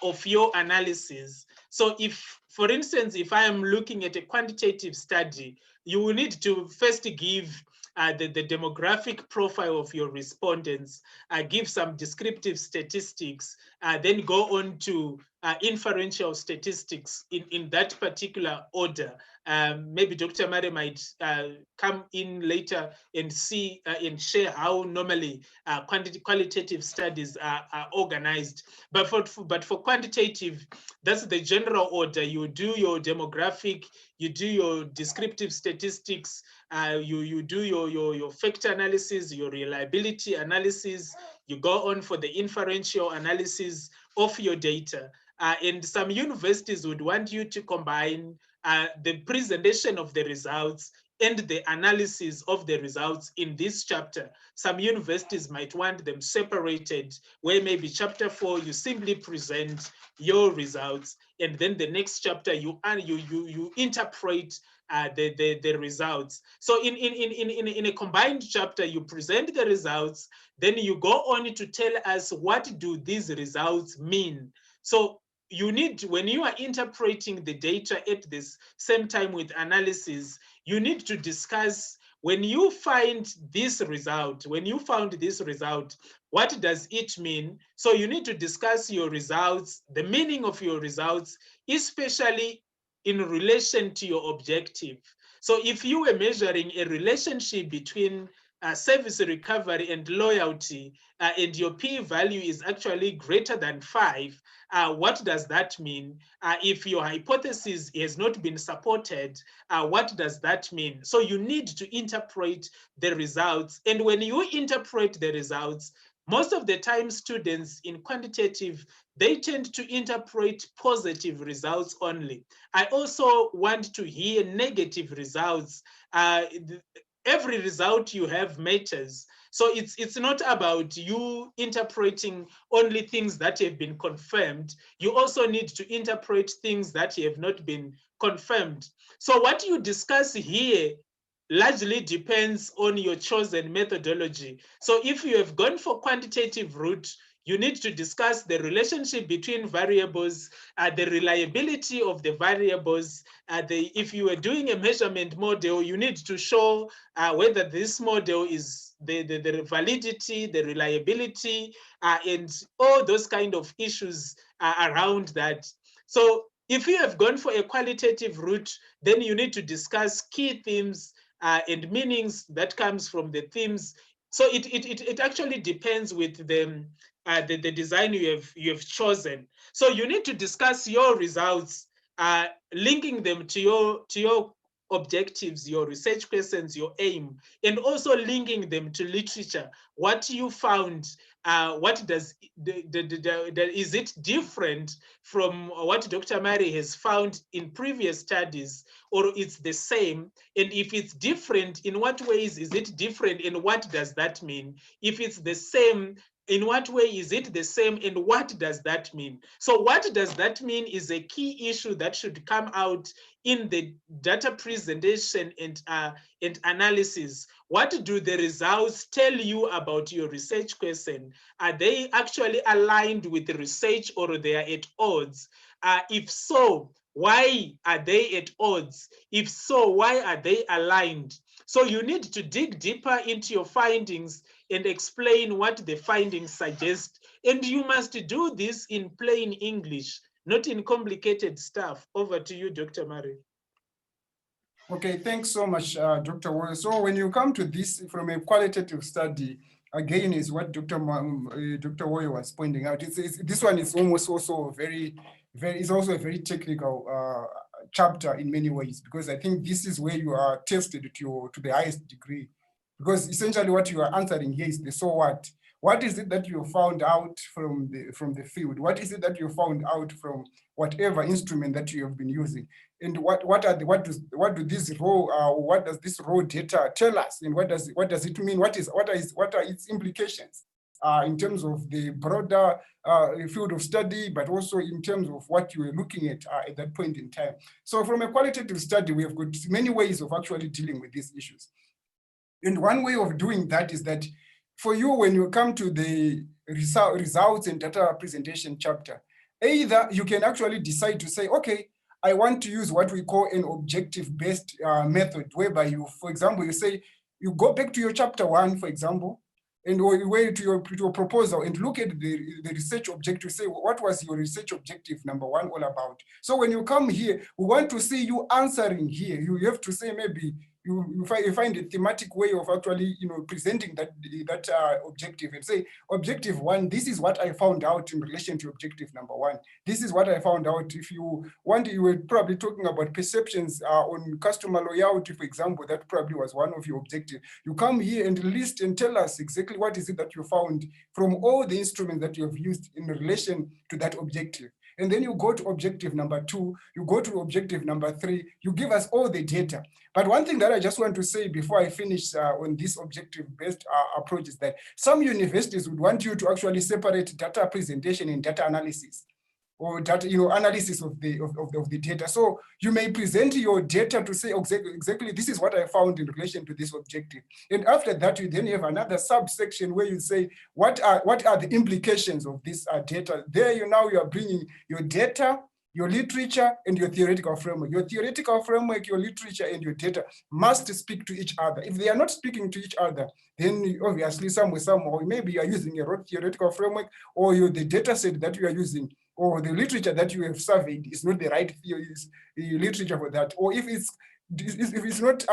B: of your analysis. So if, for instance, if I am looking at a quantitative study, you will need to first give the demographic profile of your respondents, give some descriptive statistics, then go on to inferential statistics in that particular order. Maybe Dr. Mare might come in later and see and share how normally qualitative studies are organized. But for quantitative, that's the general order. You do your demographic, you do your descriptive statistics, you do your factor analysis, your reliability analysis, you go on for the inferential analysis of your data. And some universities would want you to combine the presentation of the results and the analysis of the results in this chapter. Some universities might want them separated, where maybe chapter 4, you simply present your results, and then the next chapter you interpret the results. So in a combined chapter, you present the results, then you go on to tell us what do these results mean. So you need, when you are interpreting the data at this same time with analysis, you need to discuss, when you find this result, when you found this result, what does it mean? So you need to discuss your results, the meaning of your results, especially in relation to your objective. So if you were measuring a relationship between service recovery and loyalty, and your p-value is actually greater than 5, what does that mean? If your hypothesis has not been supported, what does that mean? So you need to interpret the results. And when you interpret the results, most of the time students in quantitative, they tend to interpret positive results only. I also want to hear negative results. Every result you have matters. So it's not about you interpreting only things that have been confirmed. You also need to interpret things that have not been confirmed. So what you discuss here largely depends on your chosen methodology. So if you have gone for quantitative route, you need to discuss the relationship between variables, the reliability of the variables. If you are doing a measurement model, you need to show whether this model is the validity, the reliability, and all those kind of issues around that. So if you have gone for a qualitative route, then you need to discuss key themes and meanings that comes from the themes. So it actually depends with the design you have chosen. So you need to discuss your results, linking them to your objectives, your research questions, your aim, and also linking them to literature. What you found, what does is it different from what Dr. Mary has found in previous studies, or it's the same? And if it's different, in what ways is it different, and what does that mean? If it's the same, in what way is it the same, and what does that mean? So what does that mean is a key issue that should come out in the data presentation and analysis. What do the results tell you about your research question? Are they actually aligned with the research, or they are at odds? If so, why are they at odds? If so, why are they aligned? So you need to dig deeper into your findings and explain what the findings suggest. And you must do this in plain English, not in complicated stuff. Over to you, Dr. Murray.
A: Okay, thanks so much, Dr. Warren. So when you come to this from a qualitative study, again, is what Dr. Warren was pointing out. This one is almost also it's also a very technical chapter in many ways, because I think this is where you are tested to the highest degree. Because essentially what you are answering here is the so what. What is it that you found out from the field? What is it that you found out from whatever instrument that you have been using? And what do these what does this raw data tell us? And what does it mean? What are its implications in terms of the broader field of study, but also in terms of what you were looking at that point in time? So from a qualitative study, we have got many ways of actually dealing with these issues. And one way of doing that is that for you, when you come to the results and data presentation chapter, either you can actually decide to say, okay, I want to use what we call an objective-based method, whereby you, for example, you say, you go back to your chapter 1, for example, and way to your proposal and look at the research objective, say, what was your research objective number 1 all about? So when you come here, we want to see you answering here. You have to say, maybe you find a thematic way of actually, presenting that objective, and say, objective 1, this is what I found out in relation to objective number 1. This is what I found out. If you want, you were probably talking about perceptions on customer loyalty, for example. That probably was one of your objectives. You come here and list and tell us exactly what is it that you found from all the instruments that you have used in relation to that objective. And then you go to objective number 2, you go to objective number 3, you give us all the data. But one thing that I just want to say before I finish on this objective-based approach is that some universities would want you to actually separate data presentation and data analysis, or data, analysis of the data. So you may present your data to say exactly this is what I found in relation to this objective. And after that, you then have another subsection where you say, what are the implications of this data? There you are bringing your data, your literature, and your theoretical framework. Your theoretical framework, your literature, and your data must speak to each other. If they are not speaking to each other, then obviously somewhere, maybe you are using a theoretical framework, or the data set that you are using, or the literature that you have surveyed is not the right literature for that. Or if it's not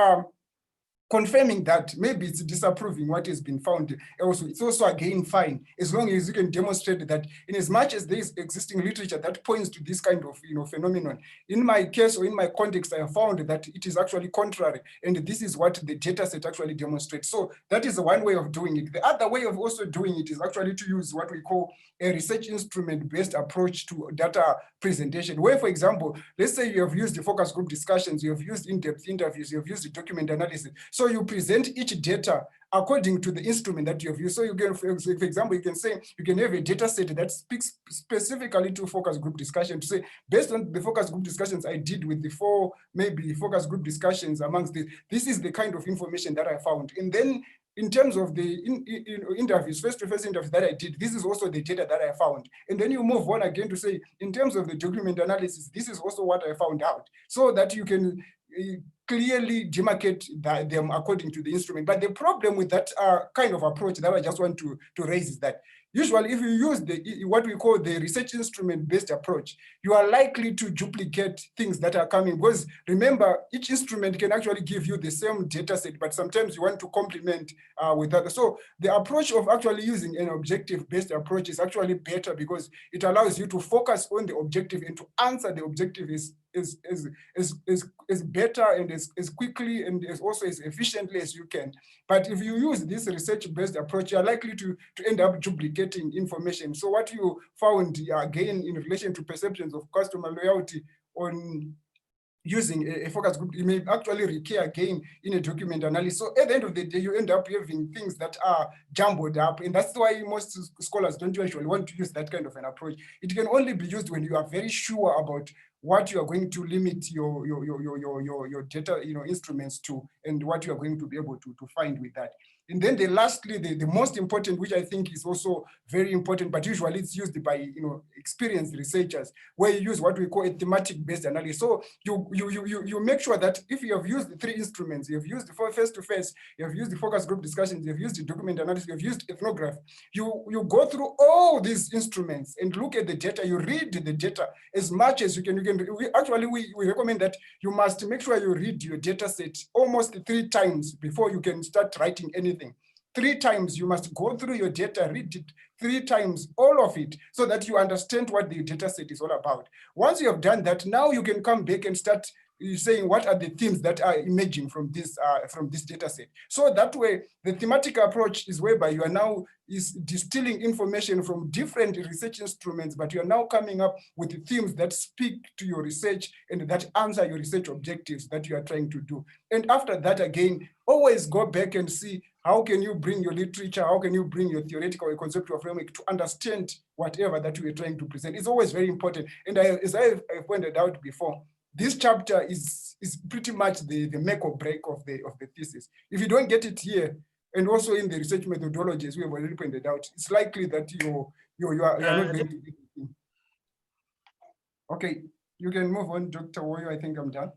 A: confirming that, maybe it's disapproving what has been found. Also, it's also again fine, as long as you can demonstrate that in as much as there is existing literature that points to this kind of phenomenon. In my case, or in my context, I have found that it is actually contrary, and this is what the data set actually demonstrates. So that is one way of doing it. The other way of also doing it is actually to use what we call a research instrument-based approach to data presentation, where, for example, let's say you have used the focus group discussions, you have used in-depth interviews, you have used the document analysis. So you present each data according to the instrument that you have used. So you can, for example, you can say, you can have a data set that speaks specifically to focus group discussion, to say, based on the focus group discussions I did with the 4, maybe focus group discussions amongst this is the kind of information that I found. And then in terms of the interviews, face-to-face interviews that I did, this is also the data that I found. And then you move on again to say, in terms of the document analysis, this is also what I found out, so that you can clearly demarcate them according to the instrument. But the problem with that kind of approach that I just want to raise is that usually if you use what we call the research instrument-based approach, you are likely to duplicate things that are coming, because remember, each instrument can actually give you the same data set, but sometimes you want to complement with others. So the approach of actually using an objective-based approach is actually better, because it allows you to focus on the objective and to answer the objective is better and as quickly and also as efficiently as you can. But if you use this research-based approach, you're likely to end up duplicating information. So what you found again in relation to perceptions of customer loyalty on using a focus group, you may actually recur again in a document analysis. So at the end of the day, you end up having things that are jumbled up. And that's why most scholars don't usually want to use that kind of an approach. It can only be used when you are very sure about what you are going to limit your data instruments to, and what you are going to be able to find with that. And then lastly, the most important, which I think is also very important, but usually it's used by experienced researchers, where you use what we call a thematic-based analysis. So you make sure that if you have used the 3 instruments, you have used the face-to-face, you have used the focus group discussions, you have used the document analysis, you have used ethnography, you go through all these instruments and look at the data, you read the data as much as you can. We recommend that you must make sure you read your data set almost 3 times before you can start writing anything. 3 times you must go through your data, read it 3 times, all of it, so that you understand what the data set is all about. Once you have done that, now you can come back and start saying what are the themes that are emerging from this data set. So that way, the thematic approach is whereby you are now distilling information from different research instruments, but you are now coming up with themes that speak to your research and that answer your research objectives that you are trying to do. And after that, again, always go back and see how can you bring your literature, how can you bring your theoretical or conceptual framework to understand whatever that you are trying to present. It's always very important. And as I pointed out before, this chapter is pretty much the make or break of the thesis. If you don't get it here, and also in the research methodologies we have already pointed out, it's likely that you are not going to get it. Okay, you can move on, Dr. Wario. I think I'm done.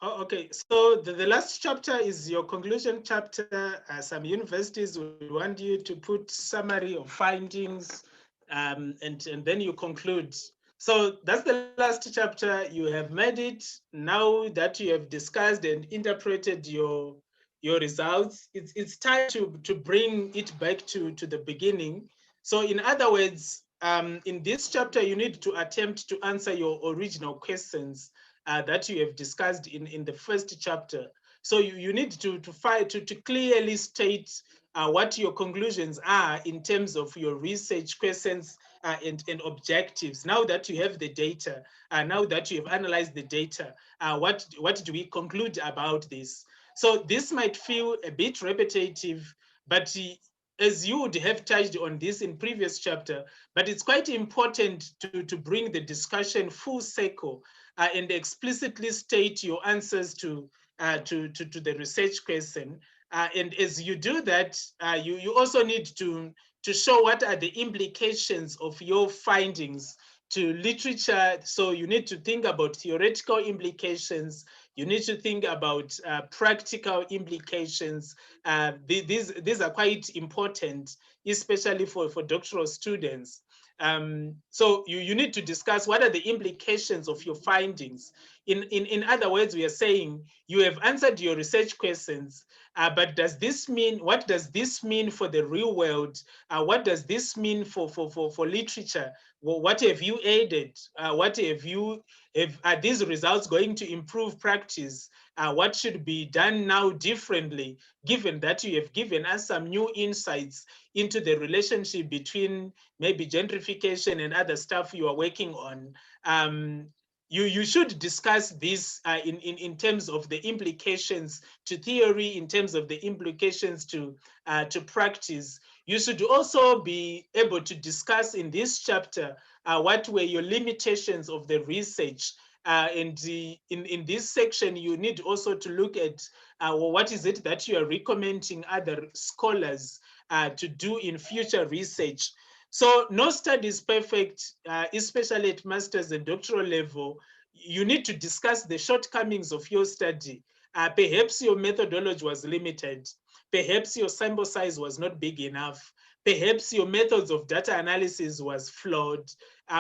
B: Oh, okay, so the last chapter is your conclusion chapter. Some universities would want you to put summary of findings, and then you conclude. So that's the last chapter. You have made it. Now that you have discussed and interpreted your results, it's time to bring it back to the beginning. So in other words, in this chapter, you need to attempt to answer your original questions that you have discussed in the first chapter. So you need to clearly state what your conclusions are in terms of your research questions and objectives. Now that you have the data, now that you have analyzed the data, what do we conclude about this? So this might feel a bit repetitive, but as you would have touched on this in previous chapter, but it's quite important to bring the discussion full circle and explicitly state your answers to the research question. And as you do that, you also need to show what are the implications of your findings to literature. So you need to think about theoretical implications. You need to think about practical implications. These are quite important, especially for doctoral students. So you need to discuss what are the implications of your findings. In other words, we are saying you have answered your research questions, but does this mean, what does this mean for the real world? What does this mean for literature? Well, what have you aided? Are these results going to improve practice? What should be done now differently, given that you have given us some new insights into the relationship between maybe gentrification and other stuff you are working on? you should discuss this in terms of the implications to theory, in terms of the implications to practice. You should also be able to discuss in this chapter what were your limitations of the research. And in this section, you need also to look at well, what is it that you are recommending other scholars to do in future research. So no study is perfect, especially at master's and doctoral level. You need to discuss the shortcomings of your study. Perhaps your methodology was limited. Perhaps your sample size was not big enough. Perhaps your methods of data analysis was flawed,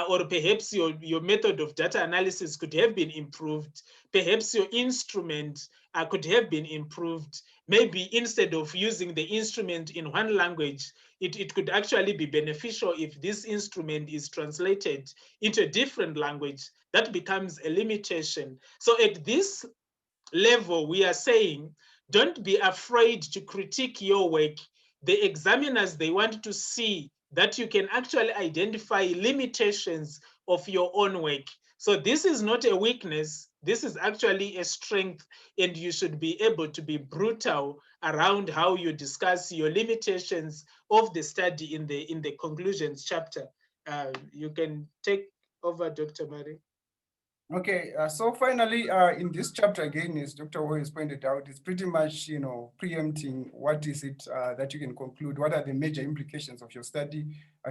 B: or perhaps your method of data analysis could have been improved. Perhaps your instrument could have been improved. Maybe instead of using the instrument in one language, it could actually be beneficial if this instrument is translated into a different language. That becomes a limitation. So at this level, we are saying, don't be afraid to critique your work. The examiners, they want to see that you can actually identify limitations of your own work. So this is not a weakness. This is actually a strength, and you should be able to be brutal around how you discuss your limitations of the study in the conclusions chapter. You can take over, Dr. Mari.
A: Okay, so finally, in this chapter again, as Dr. Ho has pointed out, it's pretty much, preempting what is it that you can conclude, what are the major implications of your study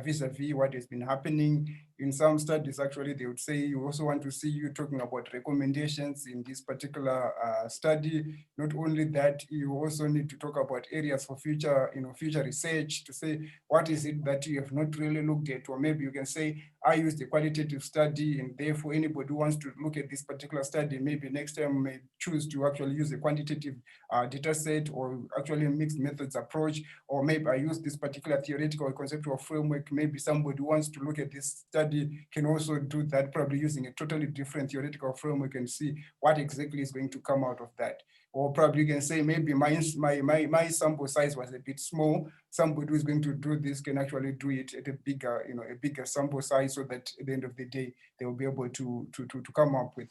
A: vis-a-vis what has been happening. In some studies, actually, they would say you also want to see you talking about recommendations in this particular study. Not only that, you also need to talk about areas for future, future research to say, what is it that you have not really looked at? Or maybe you can say, I used a qualitative study, and therefore anybody who wants to look at this particular study, maybe next time may choose to actually use a quantitative data set, or actually a mixed methods approach, or maybe I use this particular theoretical or conceptual framework. Maybe somebody who wants to look at this study can also do that, probably using a totally different theoretical framework, and see what exactly is going to come out of that. Or probably you can say, maybe my sample size was a bit small. Somebody who is going to do this can actually do it at a bigger sample size, so that at the end of the day, they will be able to come up with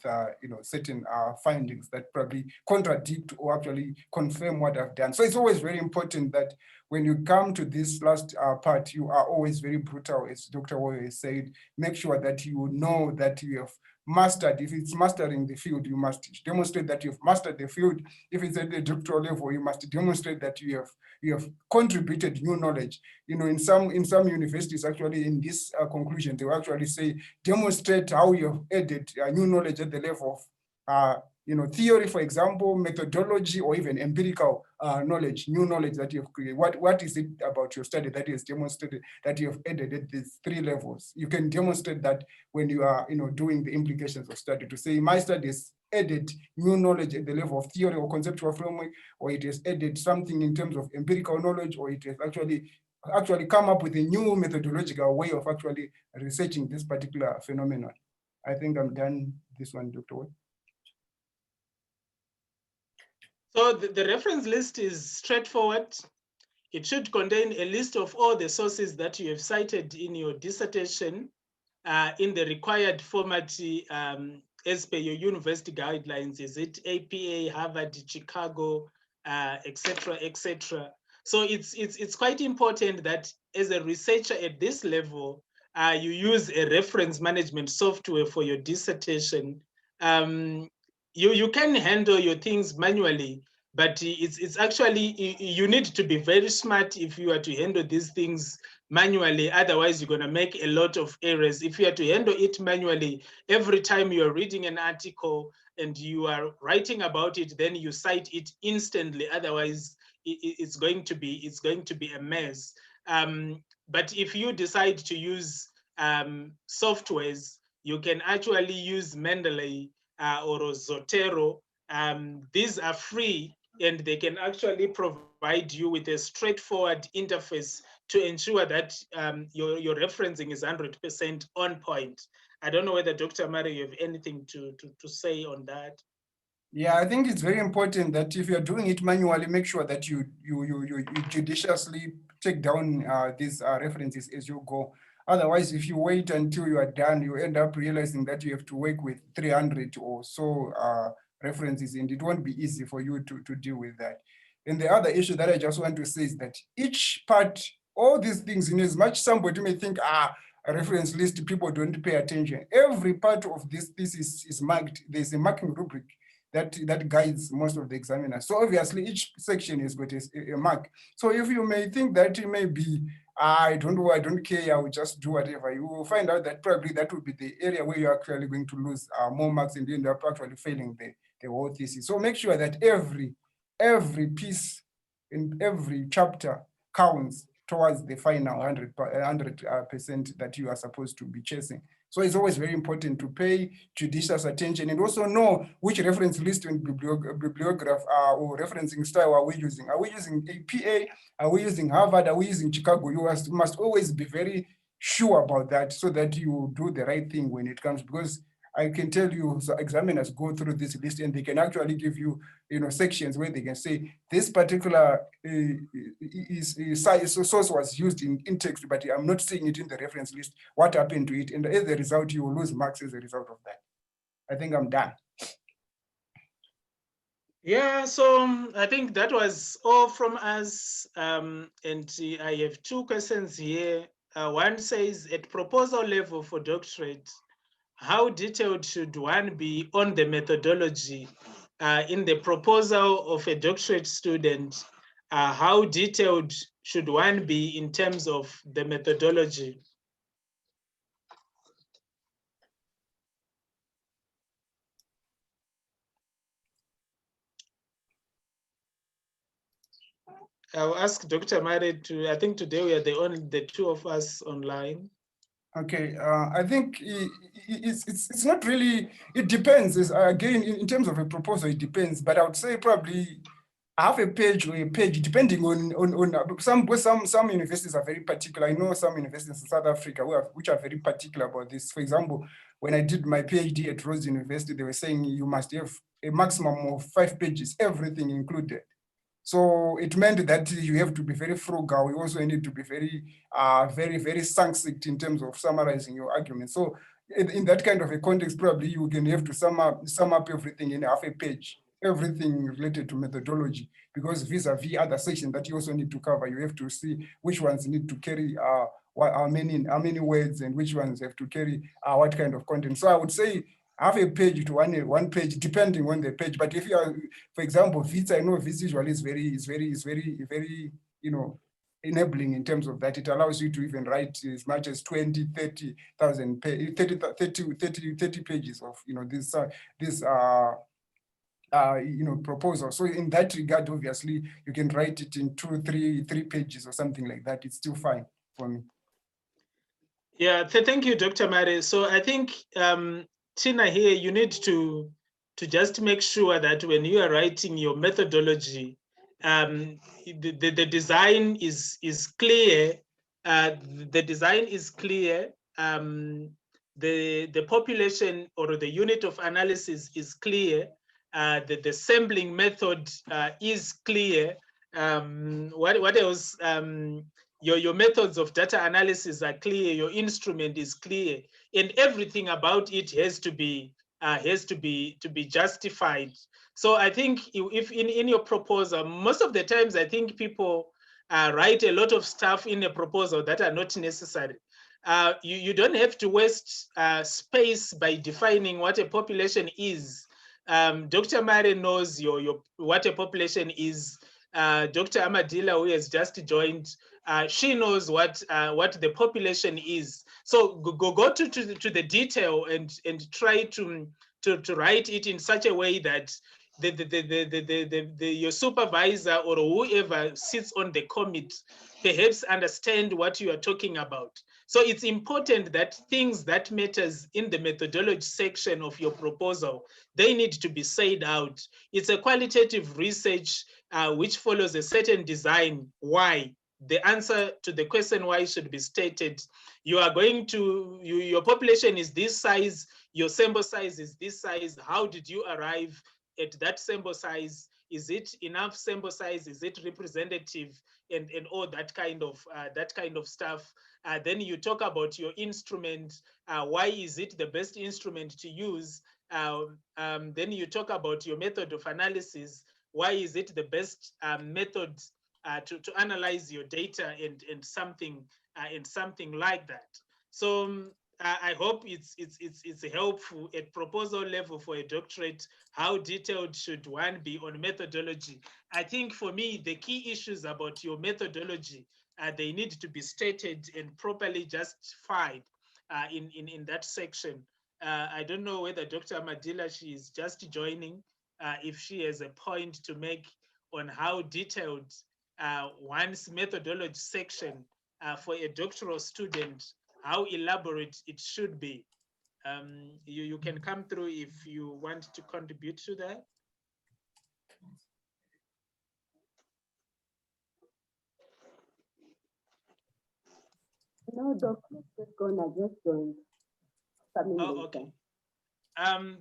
A: certain findings that probably contradict or actually confirm what I've done. So it's always very important that when you come to this last part, you are always very brutal, as Dr. Wario has said. Make sure that you know that you have mastered. If it's mastering the field, you must demonstrate that you've mastered the field. If it's at the doctoral level, you must demonstrate that you have contributed new knowledge. In some universities, actually, in this conclusion, they will actually say, demonstrate how you have added new knowledge at the level of theory, for example, methodology, or even empirical knowledge, new knowledge that you have created. What is it about your study that is demonstrated that you have added at these three levels? You can demonstrate that when you are doing the implications of study, to say my study has added new knowledge at the level of theory or conceptual framework, or it has added something in terms of empirical knowledge, or it has actually come up with a new methodological way of actually researching this particular phenomenon. I think I'm done this one, Dr. Wood.
B: So the reference list is straightforward. It should contain a list of all the sources that you have cited in your dissertation in the required format as per your university guidelines. Is it APA, Harvard, Chicago, etc., etc. So it's quite important that as a researcher at this level, you use a reference management software for your dissertation. You can handle your things manually, but it's actually, you need to be very smart if you are to handle these things manually. Otherwise, you're going to make a lot of errors. If you are to handle it manually, every time you're reading an article and you are writing about it, then you cite it instantly. Otherwise, it's going to be a mess. But if you decide to use softwares, you can actually use Mendeley or Zotero. These are free, and they can actually provide you with a straightforward interface to ensure that your referencing is 100% on point. I don't know whether Dr. Mari, you have anything to say on that.
A: Yeah, I think it's very important that if you're doing it manually, make sure that you judiciously take down these references as you go. Otherwise, if you wait until you are done, you end up realizing that you have to work with 300 or so references, and it won't be easy for you to deal with that. And the other issue that I just want to say is that each part, all these things, in as much somebody may think, a reference list, people don't pay attention. Every part of this thesis is marked. There's a marking rubric that guides most of the examiners. So obviously each section has got a mark. So if you may think that it may be, I don't know, I don't care, I will just do whatever, you will find out that probably that will be the area where you're actually going to lose more marks and you end up actually failing the whole thesis. So make sure that every piece in every chapter counts towards the final 100% that you are supposed to be chasing. So it's always very important to pay judicious attention and also know which reference list and bibliograph or referencing style are we using. Are we using APA? Are we using Harvard? Are we using Chicago? You must always be very sure about that so that you do the right thing when it comes, because I can tell you, so examiners go through this list and they can actually give you, sections where they can say this particular source was used in text, but I'm not seeing it in the reference list. What happened to it? And as a result, you will lose marks as a result of that. I think I'm done.
B: Yeah, so I think that was all from us. And I have two questions here. One says, at proposal level for doctorate, how detailed should one be on the methodology? In the proposal of a doctorate student, how detailed should one be in terms of the methodology? I'll ask Dr. Mare to, I think today we are the two of us online.
A: Okay, I think it's not really, it depends. Again, in terms of a proposal, it depends, but I would say probably half a page or a page, depending on some universities are very particular. I know some universities in South Africa which are very particular about this. For example, when I did my PhD at Rose University, they were saying you must have a maximum of 5 pages, everything included. So it meant that you have to be very frugal. You also need to be very succinct in terms of summarizing your argument. So in that kind of a context, probably you can have to sum up everything in half a page, everything related to methodology, because vis-a-vis other sections that you also need to cover, you have to see which ones need to carry how many words and which ones have to carry what kind of content. So I would say half a page to one page, depending on the page. But if you are, for example, VITS, I know VITS usually is very, enabling in terms of that. It allows you to even write as much as 20, 30,000, 30 pages of, this proposal. So in that regard, obviously, you can write it in 2, 3 pages or something like that. It's still fine for me.
B: Yeah, thank you, Dr. Mare. So I think, Tina, here you need to just make sure that when you are writing your methodology, the design is clear. The design is clear. The population or the unit of analysis is clear. The sampling method is clear. What else? Your methods of data analysis are clear, your instrument is clear, and everything about it has to be justified. So I think if in your proposal, most of the times I think people write a lot of stuff in a proposal that are not necessary. You don't have to waste space by defining what a population is. Dr. Mare knows what a population is. Dr. Amadila, who has just joined, she knows what the population is. So go to the detail and try to write it in such a way that your supervisor or whoever sits on the commit perhaps understand what you are talking about. So it's important that things that matters in the methodology section of your proposal, they need to be said out. It's a qualitative research which follows a certain design. Why? The answer to the question why should be stated. You are going to, your population is this size, your sample size is this size. How did you arrive at that sample size? Is it enough sample size? Is it representative? And all that kind of stuff. Then you talk about your instrument. Why is it the best instrument to use? Then you talk about your method of analysis. Why is it the best method to analyze your data and something like that? So I hope it's helpful at proposal level for a doctorate. How detailed should one be on methodology? I think for me, the key issues about your methodology, they need to be stated and properly justified in that section. I don't know whether Dr. Madila, she is just joining, if she has a point to make on how detailed one's methodology section for a doctoral student, how elaborate it should be. You can come through if you want to contribute to that.
C: No, Doctor, just gonna just join.
B: Oh, okay.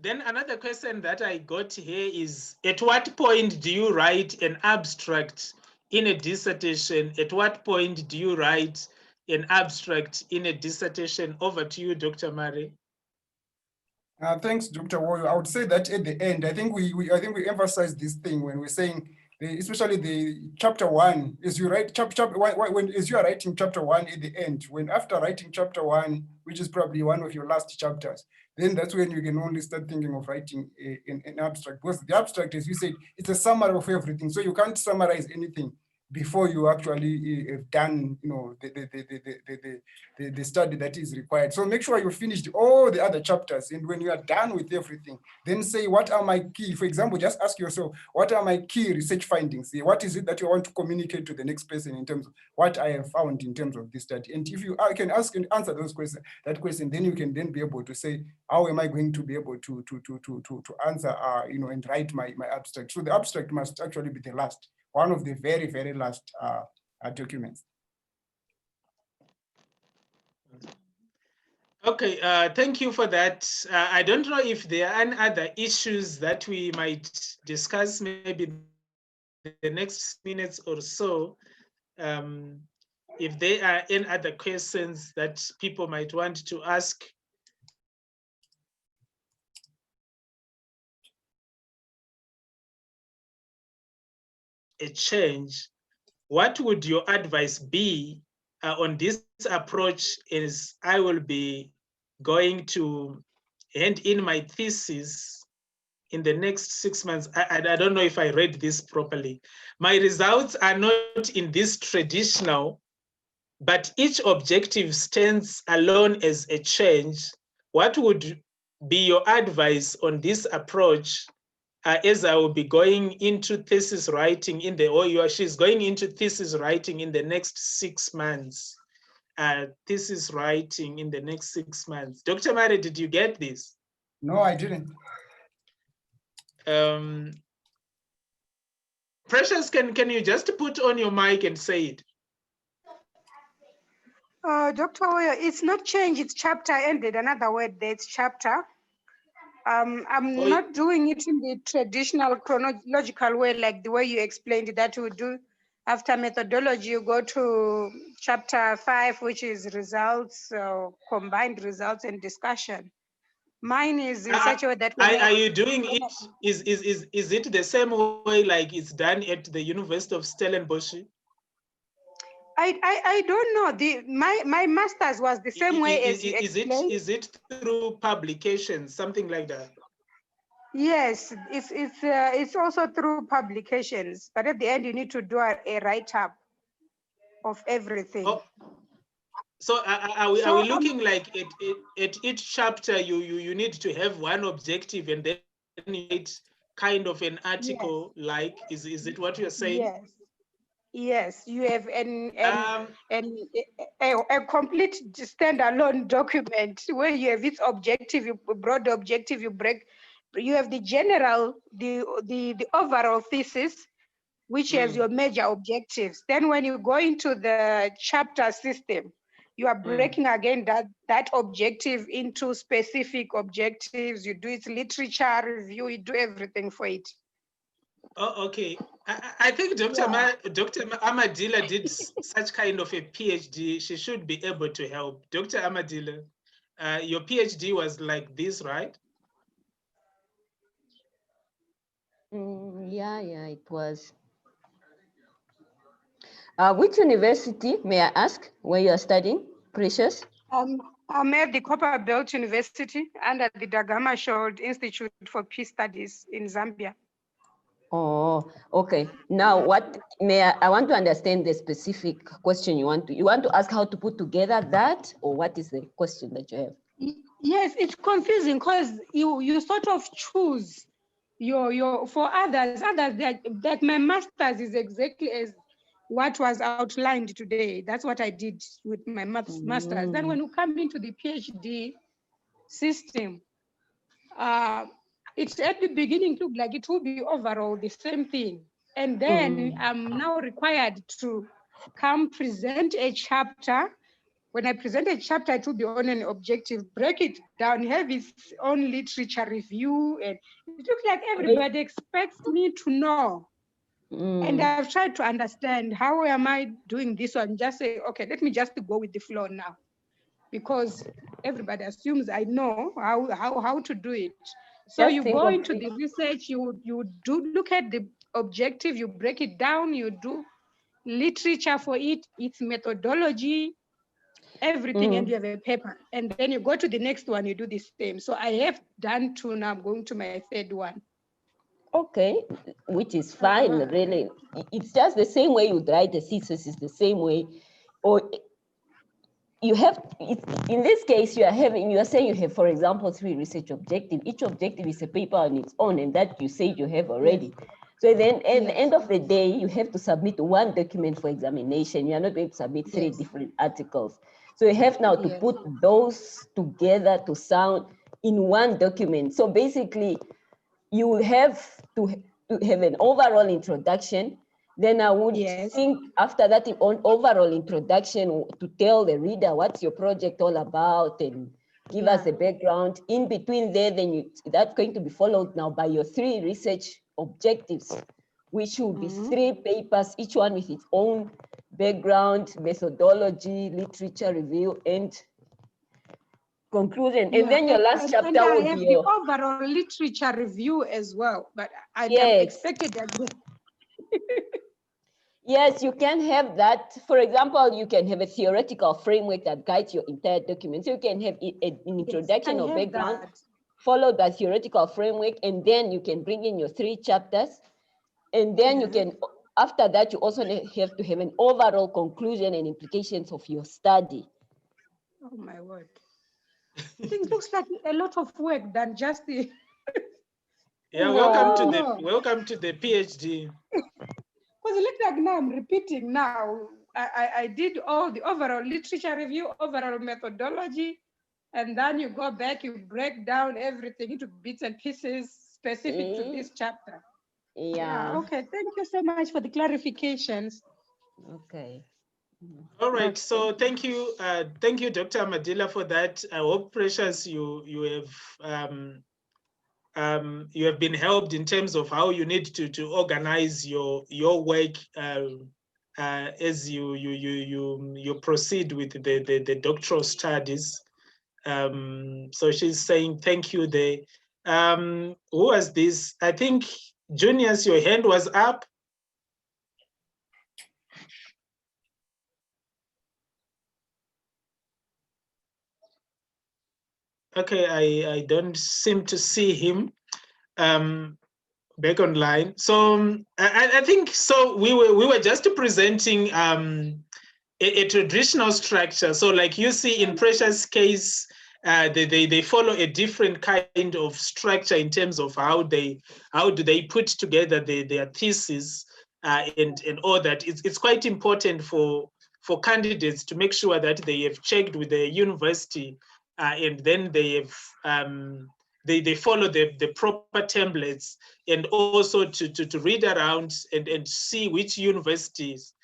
B: Then another question that I got here is, at what point do you write an abstract in a dissertation? At what point do you write an abstract in a dissertation? Over to you, Dr. Murray.
A: Thanks, Dr. Woyo. I would say that at the end, I think we emphasize this thing when we're saying, especially the chapter 1, as you write as you are writing chapter 1 at the end, when after writing chapter 1, which is probably one of your last chapters, then that's when you can only start thinking of writing an abstract. Because the abstract, as you said, it's a summary of everything. So you can't summarize anything before you actually have done, the study that is required. So make sure you finished all the other chapters, and when you are done with everything, then say, what are my key, for example, just ask yourself, what are my key research findings? What is it that you want to communicate to the next person in terms of what I have found in terms of this study? And if you can ask and answer those questions, then you can then be able to say, how am I going to be able to answer, and write my abstract? So the abstract must actually be the last, one of the very, very last documents.
B: Okay, thank you for that. I don't know if there are any other issues that we might discuss maybe the next minutes or so. If there are any other questions that people might want to ask. A change, what would your advice be on this approach? Is I will be going to hand in my thesis in the next 6 months. I don't know if I read this properly. My results are not in this traditional, but each objective stands alone as a change. What would be your advice on this approach as I will be going into thesis writing she's going into thesis writing in the next 6 months. Thesis writing in the next 6 months. Dr. Murray, did you get this?
A: No, I didn't.
B: Precious, can you just put on your mic and say it?
D: Dr. Woyo, it's not change, it's chapter ended. Another word there, it's chapter. I'm not doing it in the traditional chronological way, like the way you explained it, that you do. After methodology, you go to chapter 5, which is results, combined results and discussion. Mine is in such a way that
B: are you doing it? Is it the same way like it's done at the University of Stellenbosch?
D: I don't know. My master's was the same way as you explained.
B: Is it through publications, something like that?
D: Yes, it's also through publications, but at the end you need to do a write-up of everything.
B: Oh. So are we looking like at each chapter you need to have one objective and then you write kind of an article? Yes. Like is it what you're saying?
D: Yes, you have a complete standalone document where you have its objective, broad objective, you have the general, the overall thesis, which has your major objectives. Then when you go into the chapter system, you are breaking again that objective into specific objectives. You do its literature review, you do everything for it.
B: Oh, okay. I think Dr. Dr. Amadila did such kind of a PhD. She should be able to help. Dr. Amadila, your PhD was like this, right?
C: Yeah, it was. Which university, may I ask, where you are studying, Precious?
D: I'm at the Copperbelt University under the Dagama Shod Institute for Peace Studies in Zambia.
C: Oh, okay. Now, what I want to understand the specific question you want to ask how to put together that, or what is the question that you have?
D: Yes, it's confusing because you sort of choose your for others that my master's is exactly as what was outlined today. That's what I did with my master's. Then when you come into the PhD system, it's at the beginning looked like it will be overall the same thing. And then I'm now required to come present a chapter. When I present a chapter, it will be on an objective, break it down, have its own literature review. And it looks like everybody expects me to know. And I've tried to understand how am I doing this one? Just say, okay, let me just go with the flow now. Because everybody assumes I know how to do it. So
C: Just
D: you
C: think
D: go
C: of
D: into
C: it.
D: the research, you do look at the objective, you break it down, you do literature for it, its methodology, everything, and you have a paper. And then you go to the next one, you do the same. So I have done two, now I'm going to my third one.
C: Okay, which is fine, really. It's just the same way you write the thesis is the same way, or you have, in this case, you are saying you have, for example, 3 research objectives. Each objective is a paper on its own, and that you said you have already. Yes. So then at the end of the day, you have to submit one document for examination. You are not going to submit 3 different articles. So you have now to put those together to sound in one document. So basically, you will have to have an overall introduction. Then I would think after that overall introduction to tell the reader what's your project all about and give us a background. In between there, then that's going to be followed now by your 3 research objectives, which will be 3 papers, each one with its own background, methodology, literature review, and conclusion. And then your last chapter will be
D: the overall literature review as well, but I expected that.
C: Yes, you can have that. For example, you can have a theoretical framework that guides your entire document. So you can have an introduction or background, followed by theoretical framework, and then you can bring in your 3 chapters. And then you can, after that, you also have to have an overall conclusion and implications of your study.
D: Oh my word. It looks like a lot of work than just the...
B: Yeah, welcome to the PhD.
D: Because it looks like now I'm repeating now. I did all the overall literature review, overall methodology, and then you go back, you break down everything into bits and pieces specific to this chapter. Yeah. Okay. Thank you so much for the clarifications.
C: Okay.
B: All right. So thank you, Dr. Amadila, for that. I hope, Precious, you have been helped in terms of how you need to organize your work as you proceed with the doctoral studies. So she's saying thank you there. Who was this? I think Junius, your hand was up. Okay, I don't seem to see him back online. So I think so. We were just presenting a traditional structure. So like you see in Precious' case, they follow a different kind of structure in terms of how do they put together their thesis and all that. It's quite important for candidates to make sure that they have checked with the university and then they have they follow the proper templates, and also to read around and see which universities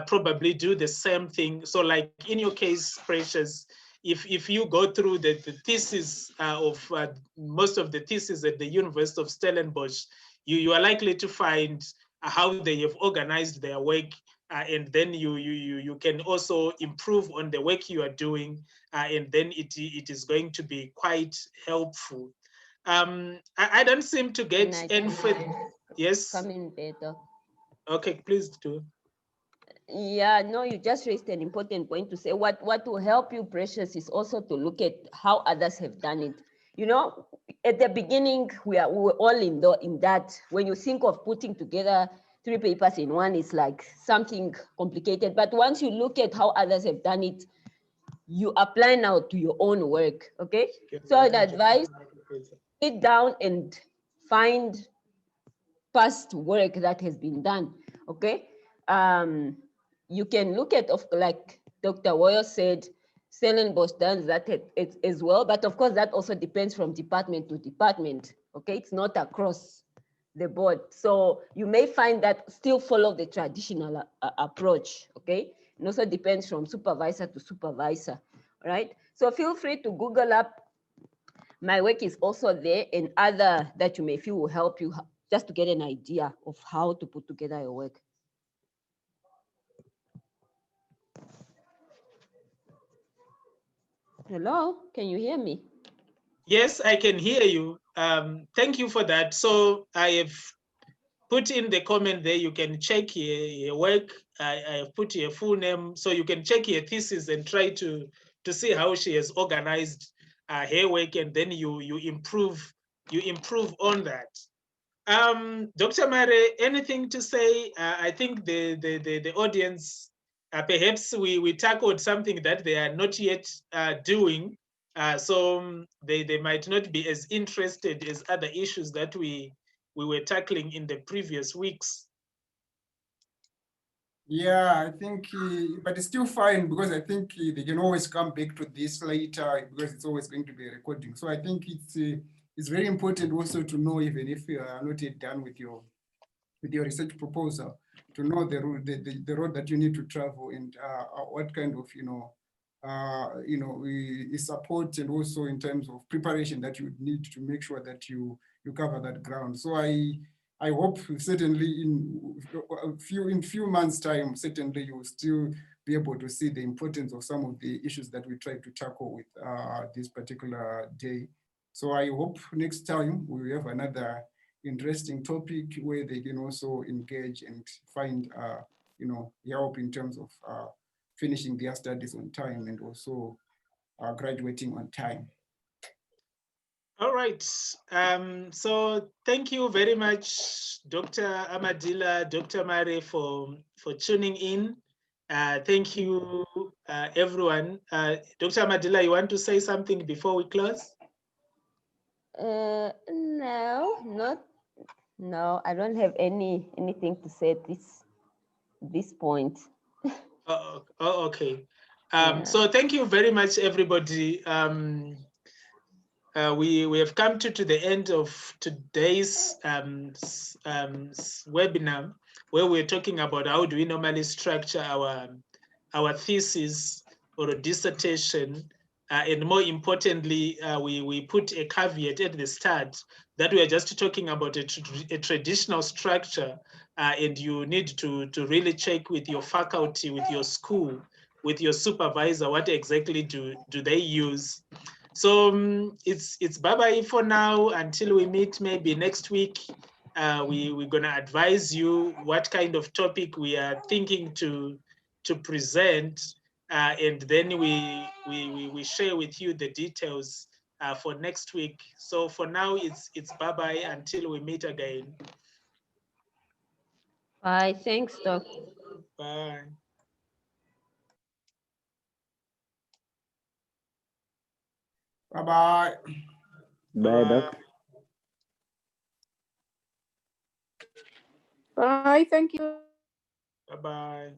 B: probably do the same thing. So like in your case, Precious, if you go through the thesis of most of the theses at the University of Stellenbosch, you are likely to find how they have organized their work, and then you can also improve on the work you are doing, and then it is going to be quite helpful. I don't seem to get any further. Yes.
C: Come in better.
B: Okay, please do.
C: Yeah, no, you just raised an important point to say what will help you, Precious, is also to look at how others have done it. You know, at the beginning, we were all in that. When you think of putting together 3 papers in one, it's like something complicated. But once you look at how others have done it, you apply now to your own work, okay? So I'd advise, sit down and find past work that has been done, okay? You can look at, like Dr. Woyo said, Stellenbosch does that as well, but of course that also depends from department to department, okay? It's not across the board. So you may find that still follow the traditional approach, okay? It also depends from supervisor to supervisor, right? So feel free to Google up. My work is also there, and other that you may feel will help you just to get an idea of how to put together your work. Hello, can you hear me?
B: Yes, I can hear you. Thank you for that. So I have put in the comment there, you can check your work. I have put your full name, so you can check your thesis and try to see how she has organized her work, and then you improve on that. Dr. Mare, anything to say? I think the audience, perhaps we tackled something that they are not yet doing, so they might not be as interested as other issues that we were tackling in the previous weeks.
A: Yeah, I think, but it's still fine because I think they can always come back to this later because it's always going to be a recording. So I think it's very important also to know, even if you are not yet done with your research proposal, to know the road that you need to travel, and what kind of support, and also in terms of preparation that you need to make sure that you cover that ground. So I hope certainly in few months' time, certainly you will still be able to see the importance of some of the issues that we try to tackle with this particular day. So I hope next time we will have another interesting topic where they can also engage and find help in terms of finishing their studies on time, and also graduating on time.
B: All right. So thank you very much, Dr. Amadila, Dr. Mare, for tuning in. Thank you, everyone. Dr. Amadila, you want to say something before we close?
C: No, I don't have anything to say at this point.
B: Oh, okay. So thank you very much, everybody. We have come to the end of today's webinar, where we're talking about how do we normally structure our thesis or a dissertation, and more importantly, we put a caveat at the start that we are just talking about a traditional structure, and you need to really check with your faculty, with your school, with your supervisor, what exactly do they use. So it's bye-bye for now until we meet maybe next week. We're gonna advise you what kind of topic we are thinking to present, and then we share with you the details for next week. So for now, it's bye-bye until we meet again.
C: Bye. Thanks, Doc.
B: Bye.
A: Bye-bye.
E: Bye, Doc.
D: Bye, thank you.
B: Bye-bye.